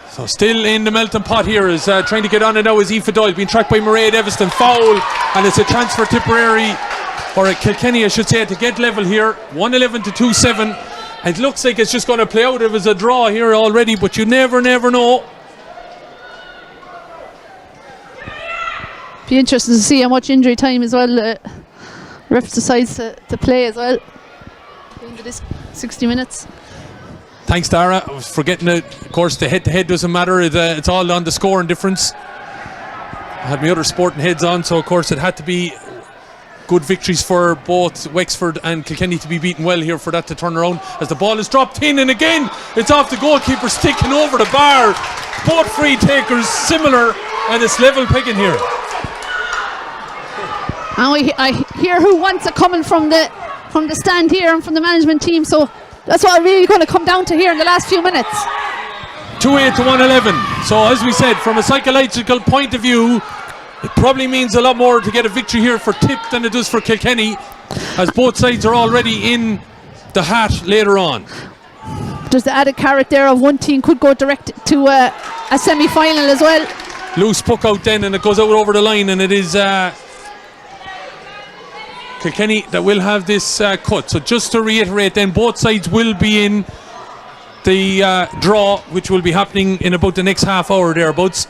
So still in the melting pot here is trying to get on it now is Aoife Doyle, being tracked by Mairead Everston. Foul, and it's a chance for Tipperary, or Kilkenny I should say, to get level here. 111-2-7. It looks like it's just going to play out as a draw here already, but you never know. Be interesting to see how much injury time as well refs decides to play as well into this 60 minutes. Thanks, Dara. I was forgetting it. Of course, the head-to-head doesn't matter. It's all on the scoring difference. I had my other sporting heads on, so of course it had to be good victories for both Wexford and Kilkenny to be beaten well here for that to turn around as the ball is dropped in, and again it's off the goalkeeper, sticking over the bar. Both free takers similar, and it's level pegging here. And I hear who wants it coming from the stand here and from the management team, so that's what really going to come down to here in the last few minutes. 2-8-1-11. So as we said, from a psychological point of view, it probably means a lot more to get a victory here for Tip than it does for Kilkenny, as both sides are already in the hat later on. There's the added carrot there of one team could go direct to a semi-final as well. Loose puck out then, and it goes out over the line, and it is Kilkenny that will have this cut. So just to reiterate then, both sides will be in the draw, which will be happening in about the next half hour thereabouts.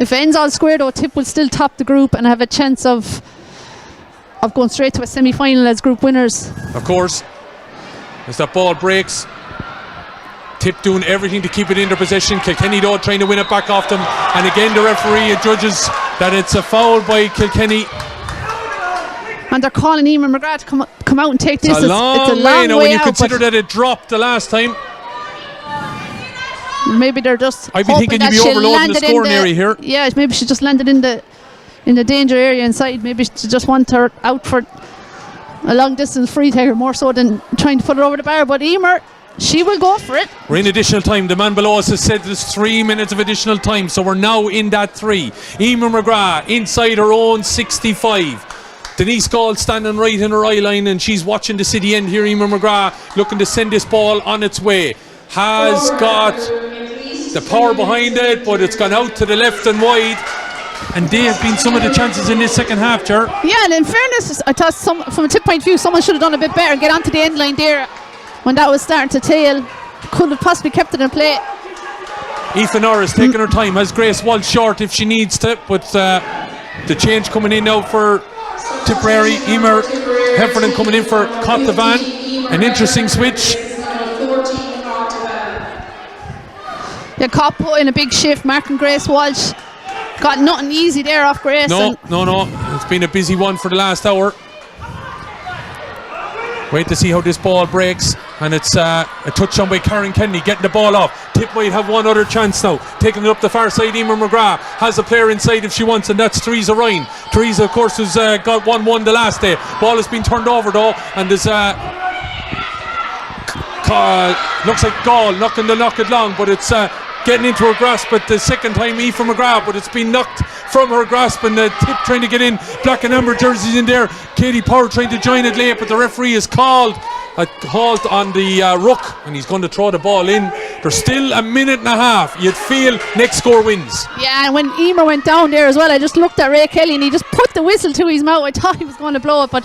If it ends all square though, Tip will still top the group and have a chance of going straight to a semi-final as group winners. Of course, as that ball breaks, Tip doing everything to keep it in their possession. Kilkenny though trying to win it back off them, and again the referee judges that it's a foul by Kilkenny. And they're calling Emer McGrath to come out and take this. It's a long way now when you consider that it dropped the last time. Maybe they're just I'd be thinking you'd be overloading the scoring area here. Yeah, maybe she just landed in the danger area inside. Maybe she just want her out for a long distance free taker more so than trying to put it over the bar. But Emer, she will go for it. We're in additional time. The man below us has said there's 3 minutes of additional time, so we're now in that 3. Emer McGrath inside her own 65. Denise Gall standing right in her eye line, and she's watching the city end here. Emer McGrath looking to send this ball on its way. Has got the power behind it, but it's gone out to the left and wide. And they have been some of the chances in this second half, Ger. Yeah, and in fairness, I thought from a Tip point of view, someone should have done a bit better and get onto the end line there when that was starting to tail. Could have possibly kept it in play. Aoife Norris taking her time, has Grace Walsh short if she needs to, but the change coming in now for Tipperary. Emer Heffernan coming in for Cottevan. An interesting switch. Yeah, Cop put in a big shift. Mark and Grace Walsh got nothing easy there off Grace. No. It's been a busy one for the last hour. Wait to see how this ball breaks. And it's a touchdown by Karen Kennedy getting the ball off. Tip might have one other chance now. Taking it up the far side, Emer McGrath has a player inside if she wants, and that's Teresa Ryan. Teresa, of course, has got 1-1 the last day. Ball has been turned over though, and there's looks like Gall knocking the knock it long, but it's getting into her grasp at the second time. Aoife McGrath, but it's been knocked from her grasp, and the Tip trying to get in. Black and amber jerseys in there. Katie Power trying to join it late, but the referee has called a halt on the ruck, and he's going to throw the ball in. There's still a minute and a half. You'd feel next score wins. Yeah, and when Emer went down there as well, I just looked at Ray Kelly and he just put the whistle to his mouth. I thought he was going to blow it, but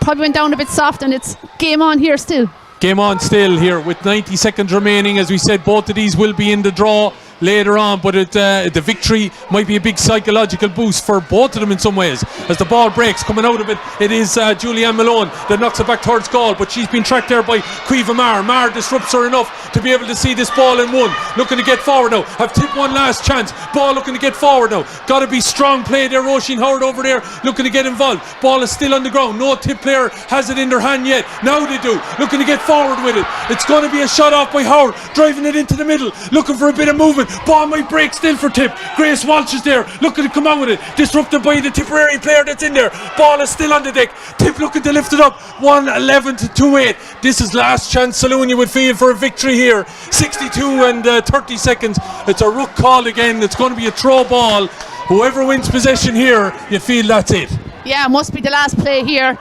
probably went down a bit soft, and it's game on here still. Game on still here with 90 seconds remaining. As we said, both of these will be in the draw later on, but the victory might be a big psychological boost for both of them in some ways. As the ball breaks, coming out of it, it is Julianne Malone that knocks it back towards Gall, but she's been tracked there by Cueva Mar disrupts her enough to be able to see this ball in one. Looking to get forward now. Have Tip one last chance. Ball looking to get forward now. Got to be strong play there. Roisin Howard over there looking to get involved. Ball is still on the ground. No Tip player has it in their hand yet. Now they do. Looking to get forward with it. It's going to be a shot off by Howard, driving it into the middle, looking for a bit of movement. Ball might break still for Tip. Grace Walsh is there looking to come out with it, disrupted by the Tipperary player that's in there. Ball is still on the deck. Tip looking to lift it up. 1-11 to 2-8. This is last chance saloon, you would feel, for a victory here. 62 and 30 seconds. It's a ruck call again. It's going to be a throw ball. Whoever wins possession here, you feel that's it. Yeah, must be the last play here.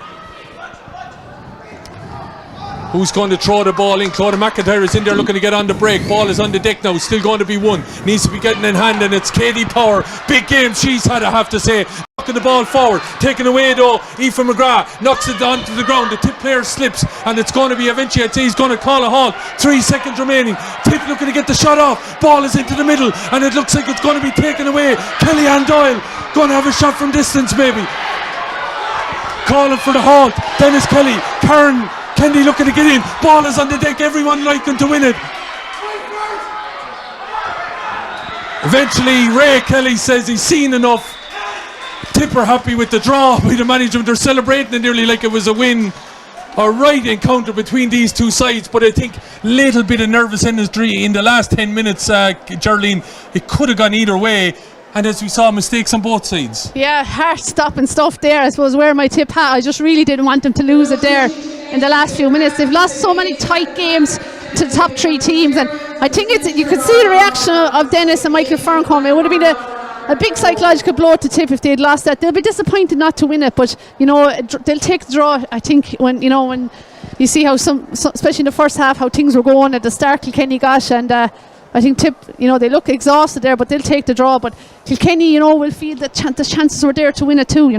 Who's going to throw the ball in? Claudia McIntyre is in there looking to get on the break. Ball is on the deck now, still going to be one. Needs to be getting in hand, and it's Katie Power. Big game she's had, I have to say. Knocking the ball forward, taken away though. Aoife McGrath knocks it onto the ground. The Tip player slips, and it's going to be eventually, I'd say he's going to call a halt. 3 seconds remaining. Tip looking to get the shot off. Ball is into the middle, and it looks like it's going to be taken away. Kellyanne Doyle going to have a shot from distance maybe. Calling for the halt. Dennis Kelly. Karen Kennedy looking to get in. Ball is on the deck. Everyone liking to win it. Eventually Ray Kelly says he's seen enough. Tip are happy with the draw by the management. They're celebrating it nearly like it was a win. A right encounter between these two sides, but I think little bit of nervous industry in the last 10 minutes, Geraldine. It could have gone either way, and as we saw, mistakes on both sides. Yeah, heart-stopping stuff there. I suppose wear my Tip hat. I just really didn't want them to lose it there in the last few minutes. They've lost so many tight games to the top three teams, and I think you could see the reaction of Dennis and Michael Ferncombe. It would have been a big psychological blow to Tip if they had lost that. They'll be disappointed not to win it, but they'll take the draw. I think when you see how especially in the first half, how things were going at the start, Kilkenny got, and I think Tip, they look exhausted there, but they'll take the draw. But Kilkenny, will feel that the chances were there to win it too,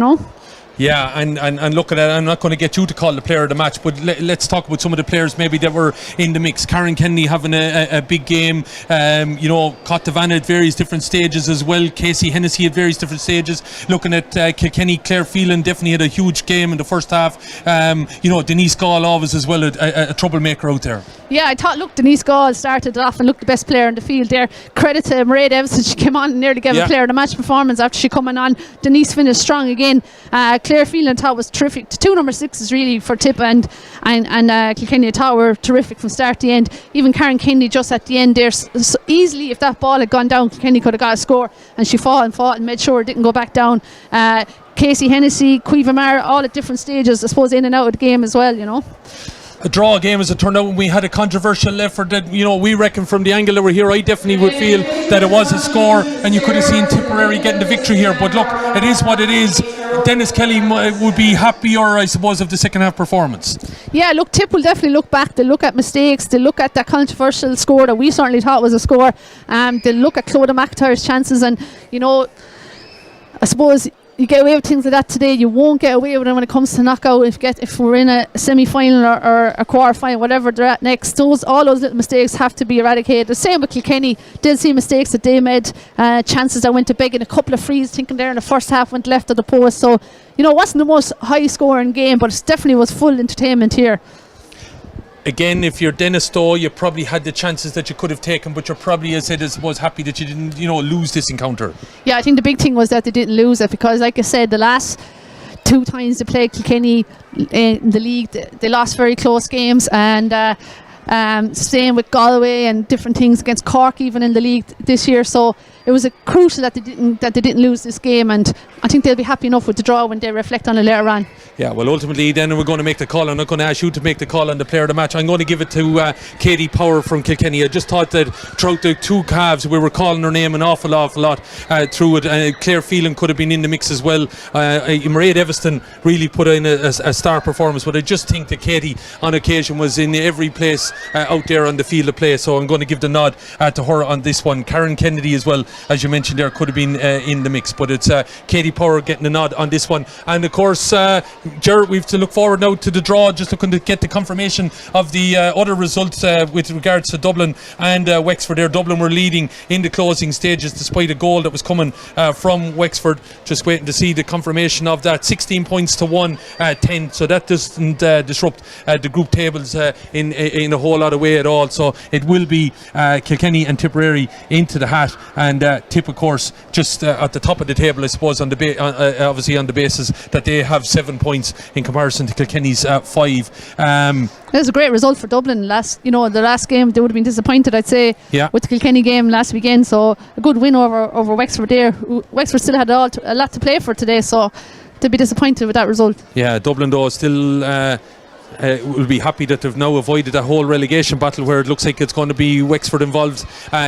Yeah, and look at that. I'm not going to get you to call the player of the match, but let's talk about some of the players maybe that were in the mix. Karen Kennedy having a big game. Caught Vanna at various different stages as well. Casey Hennessy at various different stages. Looking at Kilkenny, Claire Phelan definitely had a huge game in the first half. Denise Gall always as well, a troublemaker out there. Yeah, I thought, Denise Gall started off and looked the best player in the field there. Credit to Mairead Evison, she came on and nearly gave a player of the match performance after she coming on. Denise finished strong again. Claire Phelan thought was terrific. The 2 number 6s really for Tip and Kilkenny thought were terrific from start to end. Even Karen Kennedy just at the end there, so easily if that ball had gone down, Kilkenny could have got a score, and she fought and made sure it didn't go back down. Casey Hennessy, Cueva Mara, all at different stages, I suppose, in and out of the game as well, A draw game as it turned out, when we had a controversial effort that we reckon from the angle that we're here, I definitely would feel that it was a score and you could have seen Tipperary getting the victory here, but look, it is what it is. Dennis Kelly would be happier, I suppose, of the second half performance. Yeah, look, Tip will definitely look back. They'll look at mistakes, they'll look at that controversial score that we certainly thought was a score. They'll look at Clodagh McIntyre's chances, and I suppose you get away with things like that today, you won't get away with them when it comes to knockout. If we're in a semi-final or a quarter-final, whatever they're at next, all those little mistakes have to be eradicated. The same with Kilkenny. Did see mistakes that they made, chances that went to begging, a couple of frees thinking there in the first half went left of the post. So it wasn't the most high-scoring game, but it definitely was full entertainment here. Again, if you're Dennis Stowe, you probably had the chances that you could have taken, but you're probably, as I said, I suppose, happy that you didn't, lose this encounter. Yeah, I think the big thing was that they didn't lose it, because, like I said, the last 2 times they played Kilkenny in the league, they lost very close games, and same with Galway and different things against Cork even in the league this year. So it was crucial that they didn't lose this game, and I think they'll be happy enough with the draw when they reflect on it later on. Yeah, well, ultimately then we're going to make the call. I'm not going to ask you to make the call on the player of the match. I'm going to give it to Katie Power from Kilkenny. I just thought that throughout the 2 calves we were calling her name an awful lot through it. Claire Phelan could have been in the mix as well. Mairead Evison really put in a star performance, but I just think that Katie on occasion was in every place out there on the field of play, so I'm going to give the nod to her on this one. Karen Kennedy as well, as you mentioned there, could have been in the mix, but it's Katie Power getting the nod on this one. And of course, Ger, we've to look forward now to the draw, just looking to get the confirmation of the other results with regards to Dublin and Wexford there. Dublin were leading in the closing stages despite a goal that was coming from Wexford. Just waiting to see the confirmation of that. 16 points to 10, so that doesn't disrupt the group tables in a whole lot of way at all. So it will be Kilkenny and Tipperary into the hat, and Tip, of course, just at the top of the table, I suppose, on the obviously on the basis that they have 7 points in comparison to Kilkenny's 5. It was a great result for Dublin. The last game they would have been disappointed, I'd say, with the Kilkenny game last weekend. So a good win over Wexford there. Wexford still had a lot to play for today, so they'd be disappointed with that result. Yeah, Dublin though still will be happy that they've now avoided that whole relegation battle where it looks like it's going to be Wexford involved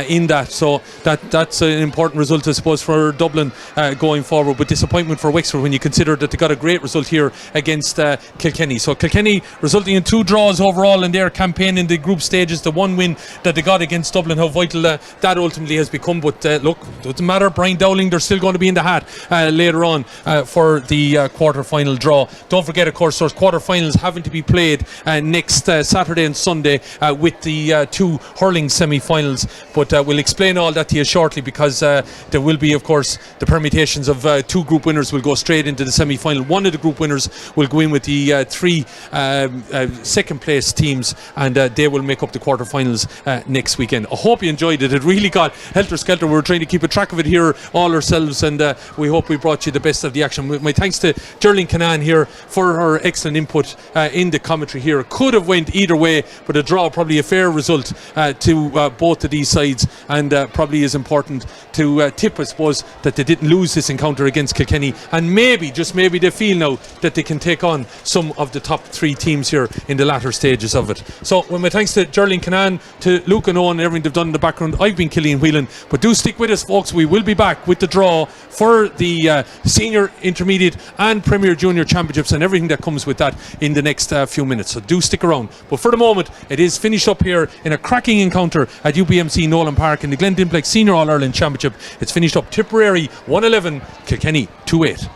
in that. So that's an important result, I suppose, for Dublin going forward. But disappointment for Wexford when you consider that they got a great result here against Kilkenny. So Kilkenny resulting in 2 draws overall in their campaign in the group stages. The 1 win that they got against Dublin, how vital that ultimately has become. But look, doesn't matter. Brian Dowling, they're still going to be in the hat later on for the quarter-final draw. Don't forget, of course, those quarter-finals having to be played next Saturday and Sunday with the 2 hurling semi-finals, but we'll explain all that to you shortly, because there will be, of course, the permutations of 2 group winners will go straight into the semi-final. One of the group winners will go in with the 3 second place teams, and they will make up the quarter-finals next weekend. I hope you enjoyed it. It really got helter-skelter. We were trying to keep a track of it here all ourselves, and we hope we brought you the best of the action. My thanks to Geraldine Canaan here for her excellent input in the commentary here. It could have went either way, but a draw, probably a fair result to both of these sides, and probably is important to Tip, I suppose, that they didn't lose this encounter against Kilkenny, and maybe, just maybe, they feel now that they can take on some of the top 3 teams here in the latter stages of it. So with my thanks to Geraldine Canaan, to Luke and Owen and everything they've done in the background, I've been Killian Whelan, but do stick with us, folks. We will be back with the draw for the Senior, Intermediate and Premier Junior Championships and everything that comes with that in the next few minutes, so do stick around. But for the moment, it is finished up here in a cracking encounter at UPMC Nolan Park in the Glen Dimplex Senior All-Ireland Championship. It's finished up Tipperary 111, Kilkenny 2-8.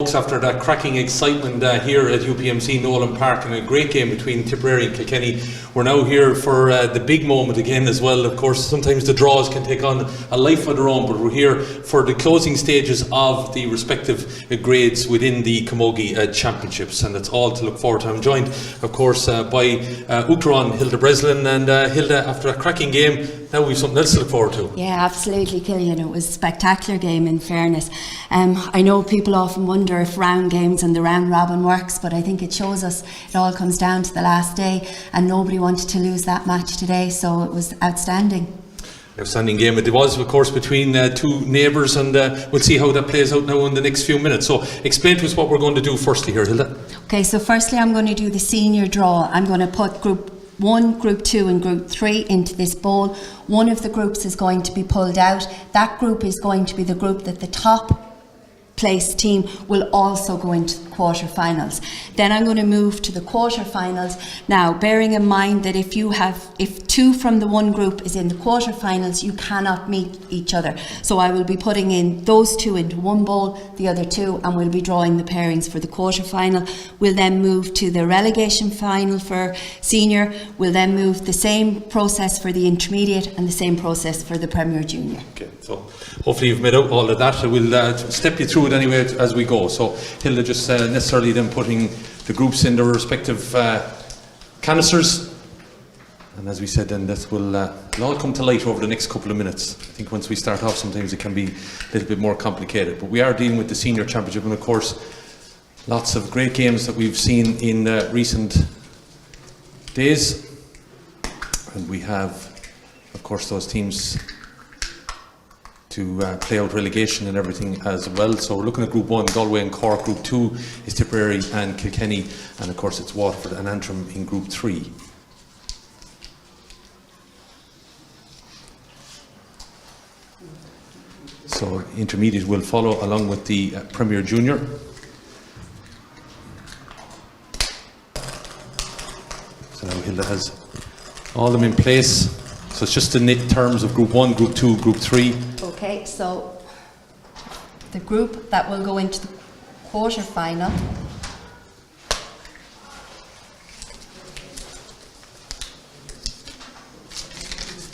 folks, after that cracking excitement here at UPMC Nolan Park and a great game between Tipperary and Kilkenny. We're now here for the big moment again as well. Of course, sometimes the draws can take on a life of their own, but we're here for the closing stages of the respective grades within the Camogie Championships, and it's all to look forward to. I'm joined, of course, by Uachtaráin Hilda Breslin, and Hilda, after a cracking game, now we've something else to look forward to. Yeah, absolutely, Killian. It was a spectacular game, in fairness. I know people often wonder if round games and the round robin works, but I think it shows us it all comes down to the last day, and nobody wanted to lose that match today, so it was outstanding. Outstanding game it was, of course, between two neighbours, and we'll see how that plays out now in the next few minutes. So explain to us what we're going to do firstly here, Hilda. Okay, so firstly I'm going to do the senior draw. I'm going to put Group 1, Group 2 and Group 3 into this bowl. One of the groups is going to be pulled out. That group is going to be the group that the top place team will also go into the quarter-finals. Then I'm going to move to the quarter-finals. Now, bearing in mind that if two from the one group is in the quarter-finals, you cannot meet each other. So I will be putting in those two into one bowl, the other two, and we'll be drawing the pairings for the quarter-final. We'll then move to the relegation final for senior. We'll then move the same process for the intermediate and the same process for the Premier Junior. Okay, so hopefully you've made out all of that. We'll step you through it anyway as we go. So Hilda, just necessarily then putting the groups in their respective canisters, and as we said, then that will all come to light over the next couple of minutes. I think once we start off, sometimes it can be a little bit more complicated, but we are dealing with the senior championship, and of course lots of great games that we've seen in recent days, and we have of course those teams to play out relegation and everything as well. So we're looking at Group 1, Galway and Cork. Group 2 is Tipperary and Kilkenny, and of course it's Waterford and Antrim in Group 3. So intermediate will follow along with the Premier Junior. So now Hilda has all of them in place. So it's just in terms of Group 1, Group 2, Group 3. Okay, so the group that will go into the quarter-final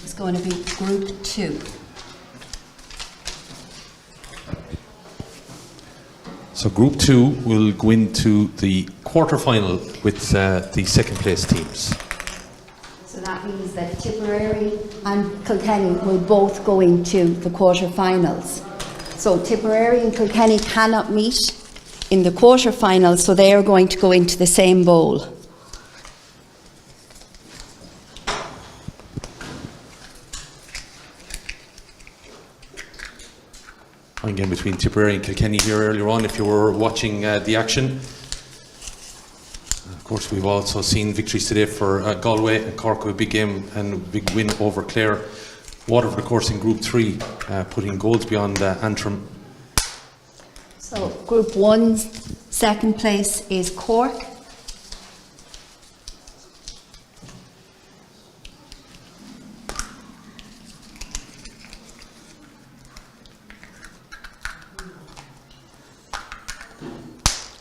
is going to be Group 2. So Group 2 will go into the quarter-final with the second place teams. So that means that Tipperary and Kilkenny will both go into the quarter-finals. So Tipperary and Kilkenny cannot meet in the quarter-finals, so they are going to go into the same bowl. Fine game between Tipperary and Kilkenny here earlier on, if you were watching the action. Of course, we've also seen victories today for Galway and Cork, a big game and a big win over Clare. Waterford, of course, in Group 3, putting goals beyond Antrim. So Group 1's second place is Cork.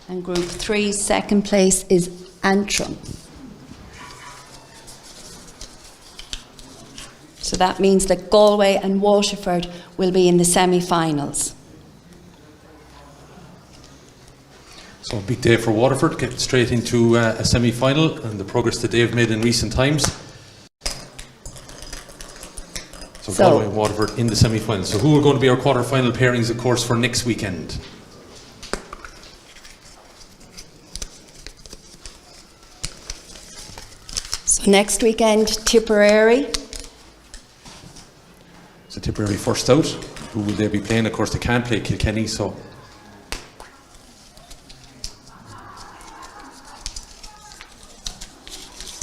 And Group 3's second place is Antrim. So that means that Galway and Waterford will be in the semi-finals. So a big day for Waterford, getting straight into a semi-final, and the progress that they've made in recent times. So Galway and Waterford in the semi-final. So who are going to be our quarter-final pairings, of course, for next weekend? So next weekend, Tipperary. So Tipperary first out. Who will they be playing? Of course, they can't play Kilkenny, so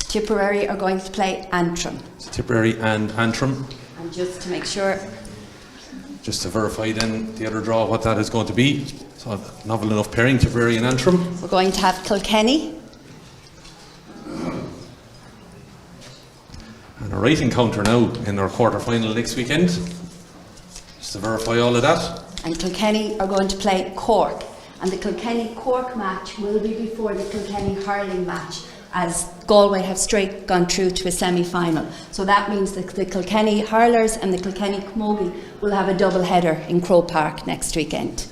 Tipperary are going to play Antrim. So Tipperary and Antrim. And just to make sure, just to verify then the other draw, what that is going to be. So a novel enough pairing, Tipperary and Antrim. we're going to have Kilkenny. And a right encounter now in our quarter-final next weekend. Just to verify all of that. And Kilkenny are going to play Cork. And the Kilkenny-Cork match will be before the Kilkenny hurling match, as Galway have straight gone through to a semi-final. So that means that the Kilkenny hurlers and the Kilkenny Camogie will have a double header in Croke Park next weekend.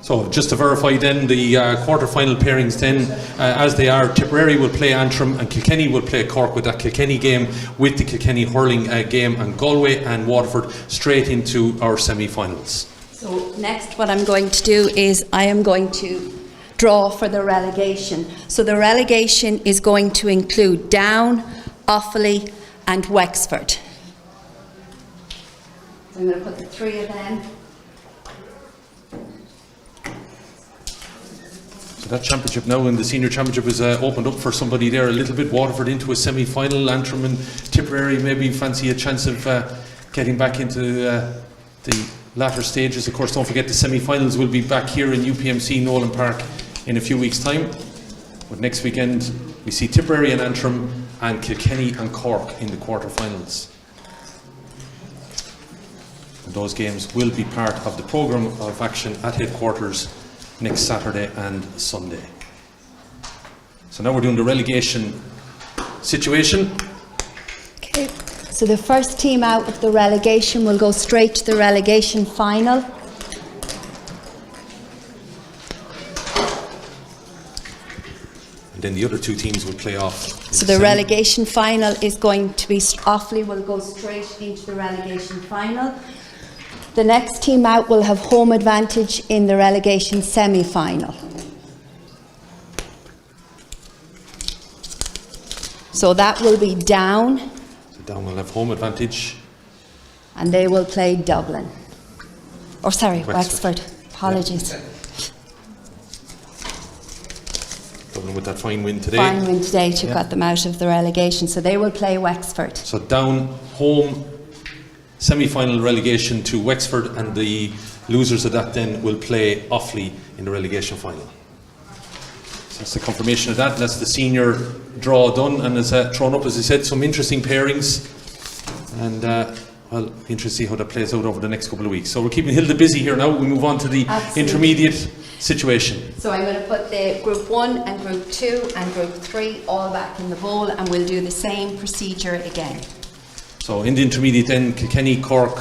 So just to verify then, the quarter-final pairings then, as they are, Tipperary will play Antrim and Kilkenny will play Cork, with that Kilkenny game with the Kilkenny hurling game, and Galway and Waterford straight into our semi-finals. So next what I'm going to do is I am going to draw for the relegation. So the relegation is going to include Down, Offaly and Wexford. So I'm going to put the three of them. So that championship now, in the senior championship, is opened up for somebody there a little bit. Waterford into a semi-final, Antrim and Tipperary maybe fancy a chance of getting back into the latter stages. Of course, don't forget the semi-finals will be back here in UPMC Nolan Park in a few weeks' time. But next weekend we see Tipperary and Antrim and Kilkenny and Cork in the quarter-finals. And those games will be part of the programme of action at headquarters next Saturday and Sunday. So now we're doing the relegation situation. Okay. So the first team out of the relegation will go straight to the relegation final. And then the other two teams will play off. So the relegation final is going to be, Offaly will go straight into the relegation final. The next team out will have home advantage in the relegation semi-final. So that will be Down. So Down will have home advantage. And they will play Dublin. Or sorry, Wexford. Apologies. Yeah. Dublin with that fine win today. Fine win today to got them out of the relegation. So they will play Wexford. So Down, home, semi-final relegation to Wexford, and the losers of that then will play Offaly in the relegation final. So that's the confirmation of that. That's the senior draw done, and it's thrown up, as I said, some interesting pairings, and well, interesting to see how that plays out over the next couple of weeks. So we're keeping Hilda busy here now. We move on to the intermediate situation. So I'm going to put the Group 1 and Group 2 and Group 3 all back in the bowl, and we'll do the same procedure again. So in the intermediate then, Kilkenny, Cork,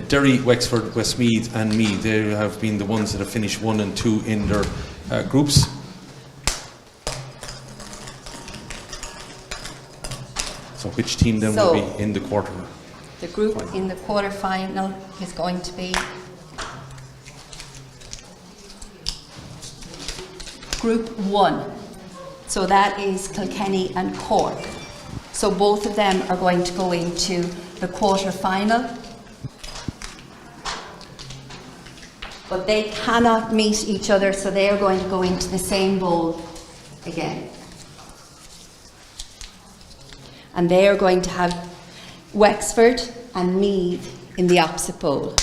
Derry, Wexford, Westmeath and Meath, they have been the ones that have finished 1 and 2 in their groups. So which team then will be in the quarter? The group in the quarter final is going to be Group 1. So that is Kilkenny and Cork. So both of them are going to go into the quarter final. But they cannot meet each other, so they are going to go into the same bowl again. And they are going to have Wexford and Meath in the opposite bowl.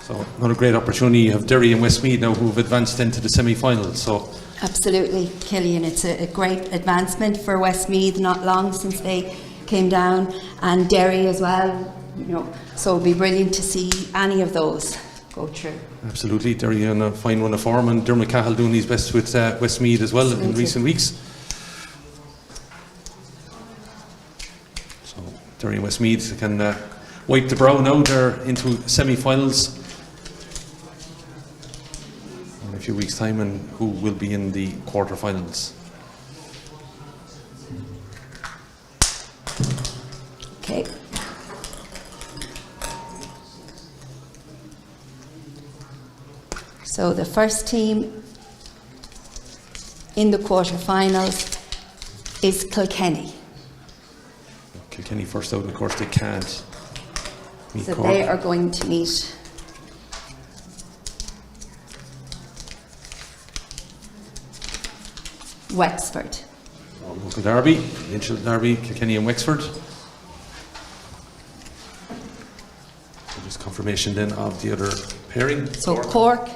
So another great opportunity. You have Derry and Westmeath now who have advanced into the semi-finals. So absolutely, Killian. It's a great advancement for Westmeath. Not long since they came down, and Derry as well. You know, so it'll be brilliant to see any of those go through. Absolutely, Derry on a fine run of form, and Dermot Cahill doing his best with Westmeath as well. Absolutely. In recent weeks. So Derry and Westmeath can wipe the brow now. They're into semi-finals in a few weeks' time, and who will be in the quarter-finals. Okay. So the first team in the quarter-finals is Kilkenny. Kilkenny first out, of course, they can't meet So Cork. they are going to meet Wexford. Local derby, provincial derby, Kilkenny and Wexford. So just confirmation then of the other pairing. So Cork,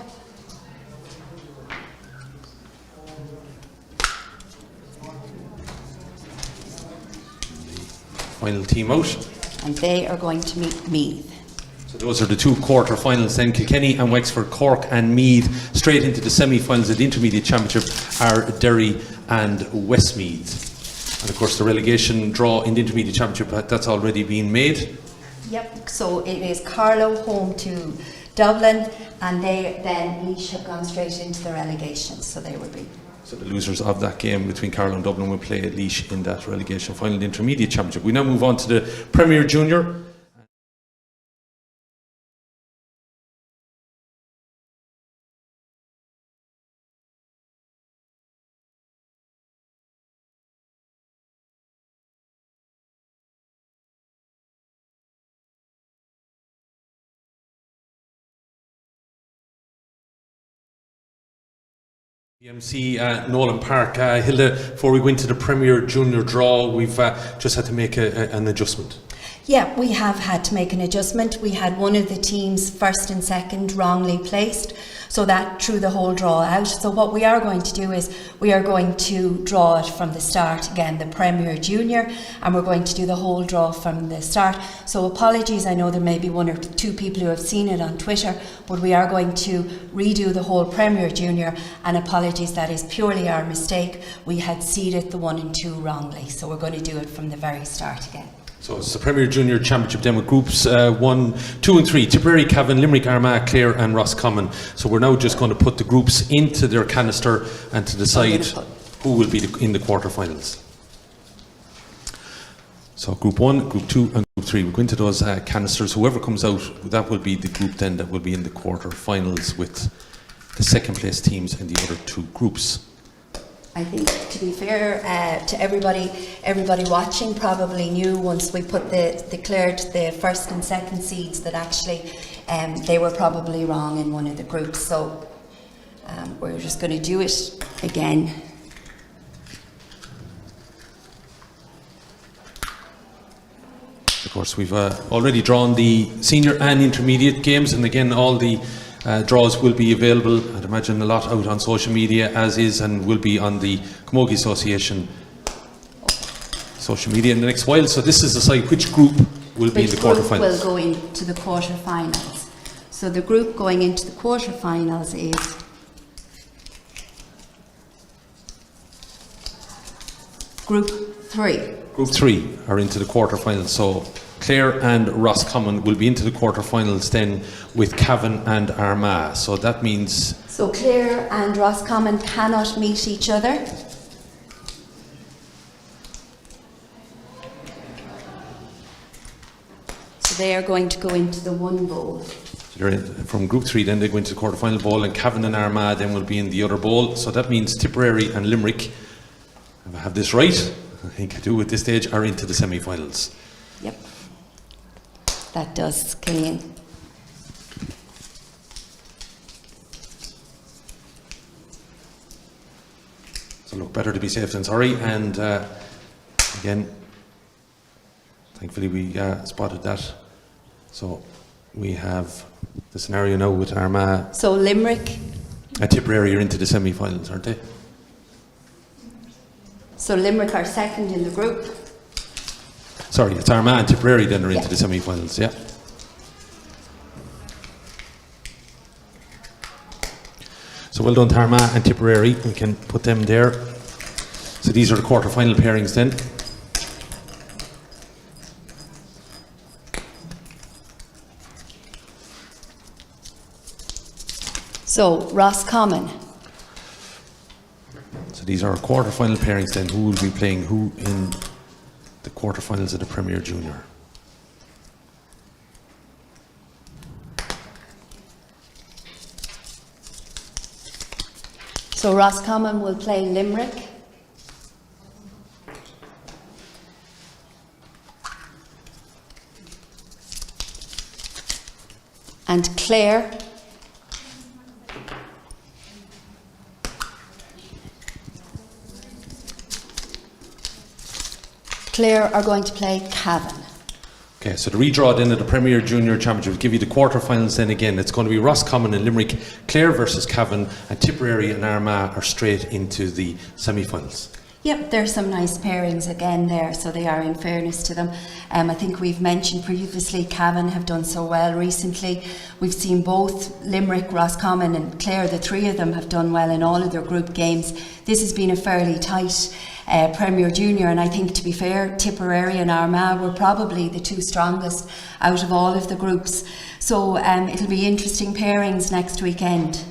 Final team out. and they are going to meet Meath. So those are the two quarter-finals then. Kilkenny and Wexford, Cork and Meath. Straight into the semi-finals of the Intermediate Championship are Derry and Westmeath. And of course the relegation draw in the Intermediate Championship, that's already been made. Yep, so it is Carlow home to Dublin, and then Laois have gone straight into the relegation, so they will be. So the losers of that game between Carlow and Dublin will play at Laois in that relegation final, the Intermediate Championship. We now move on to the Premier Junior. UPMC Nolan Park. Hilda, before we go into the Premier Junior draw, we've just had to make an adjustment. Yeah, we have had to make an adjustment. We had one of the teams, first and second, wrongly placed, so that threw the whole draw out. So what we are going to do is we are going to draw it from the start again, the Premier Junior, and we're going to do the whole draw from the start. So apologies, I know there may be one or two people who have seen it on Twitter, but we are going to redo the whole Premier Junior, and apologies, that is purely our mistake. We had seeded the 1 and 2 wrongly, so we're going to do it from the very start again. So it's the Premier Junior Championship then with groups 1, 2 and 3, Tipperary, Cavan, Limerick, Armagh, Clare and Roscommon. So we're now just going to put the groups into their canister and to decide who will be in the quarterfinals. So Group 1, Group 2 and Group 3, we'll go into those canisters. Whoever comes out, that will be the group then that will be in the quarterfinals with the second place teams in the other two groups. I think, to be fair to everybody watching probably knew once we declared the first and second seeds that actually they were probably wrong in one of the groups. So we're just going to do it again. Of course, we've already drawn the senior and intermediate games, and again, all the draws will be available, I'd imagine, a lot out on social media, as is, and will be on the Camogie Association social media in the next while. So this is to decide which group will be in the quarterfinals. Will go into the quarterfinals. So the group going into the quarterfinals is Group 3. Group 3 are into the quarterfinals. So Clare and Roscommon will be into the quarterfinals then with Cavan and Armagh. So that means... So Clare and Roscommon cannot meet each other. So they are going to go into the one bowl. So they're from Group 3 then they go into the quarterfinal bowl, and Cavan and Armagh then will be in the other bowl. So that means Tipperary and Limerick, if I have this right, I think I do at this stage, are into the semi-finals. Yep. That does, Killian. So look, better to be safe than sorry. And again, thankfully we spotted that. So we have the scenario now with Armagh. So Limerick. Tipperary are into the semi-finals, aren't they? So Limerick are second in the group. Sorry, it's Armagh and Tipperary then are into the semi-finals, yeah. So well done to Armagh and Tipperary, we can put them there. So these are the quarter-final pairings then. So Roscommon. So these are quarter-final pairings then. Who will be playing who in the quarterfinals of the Premier Junior? So Roscommon will play Limerick. And Clare. Clare are going to play Cavan. Okay, so the redraw then of the Premier Junior Championship will give you the quarterfinals then again. It's going to be Roscommon and Limerick, Clare versus Cavan, and Tipperary and Armagh are straight into the semi-finals. Yep, there's some nice pairings again there, so they are, in fairness to them. I think we've mentioned previously Cavan have done so well recently. We've seen both Limerick, Roscommon and Clare, the three of them have done well in all of their group games. This has been a fairly tight Premier Junior, and I think, to be fair, Tipperary and Armagh were probably the two strongest out of all of the groups. So it'll be interesting pairings next weekend.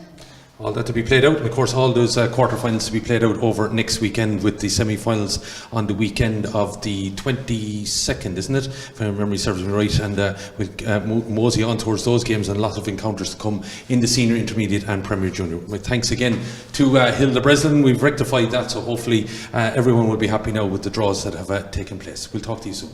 All that to be played out, and of course all those quarterfinals to be played out over next weekend, with the semi-finals on the weekend of the 22nd, isn't it? If my memory serves me right, and we'll mosey on towards those games, and a lot of encounters to come in the senior, intermediate and Premier Junior. My thanks again to Hilda Breslin. We've rectified that, so hopefully everyone will be happy now with the draws that have taken place. We'll talk to you soon.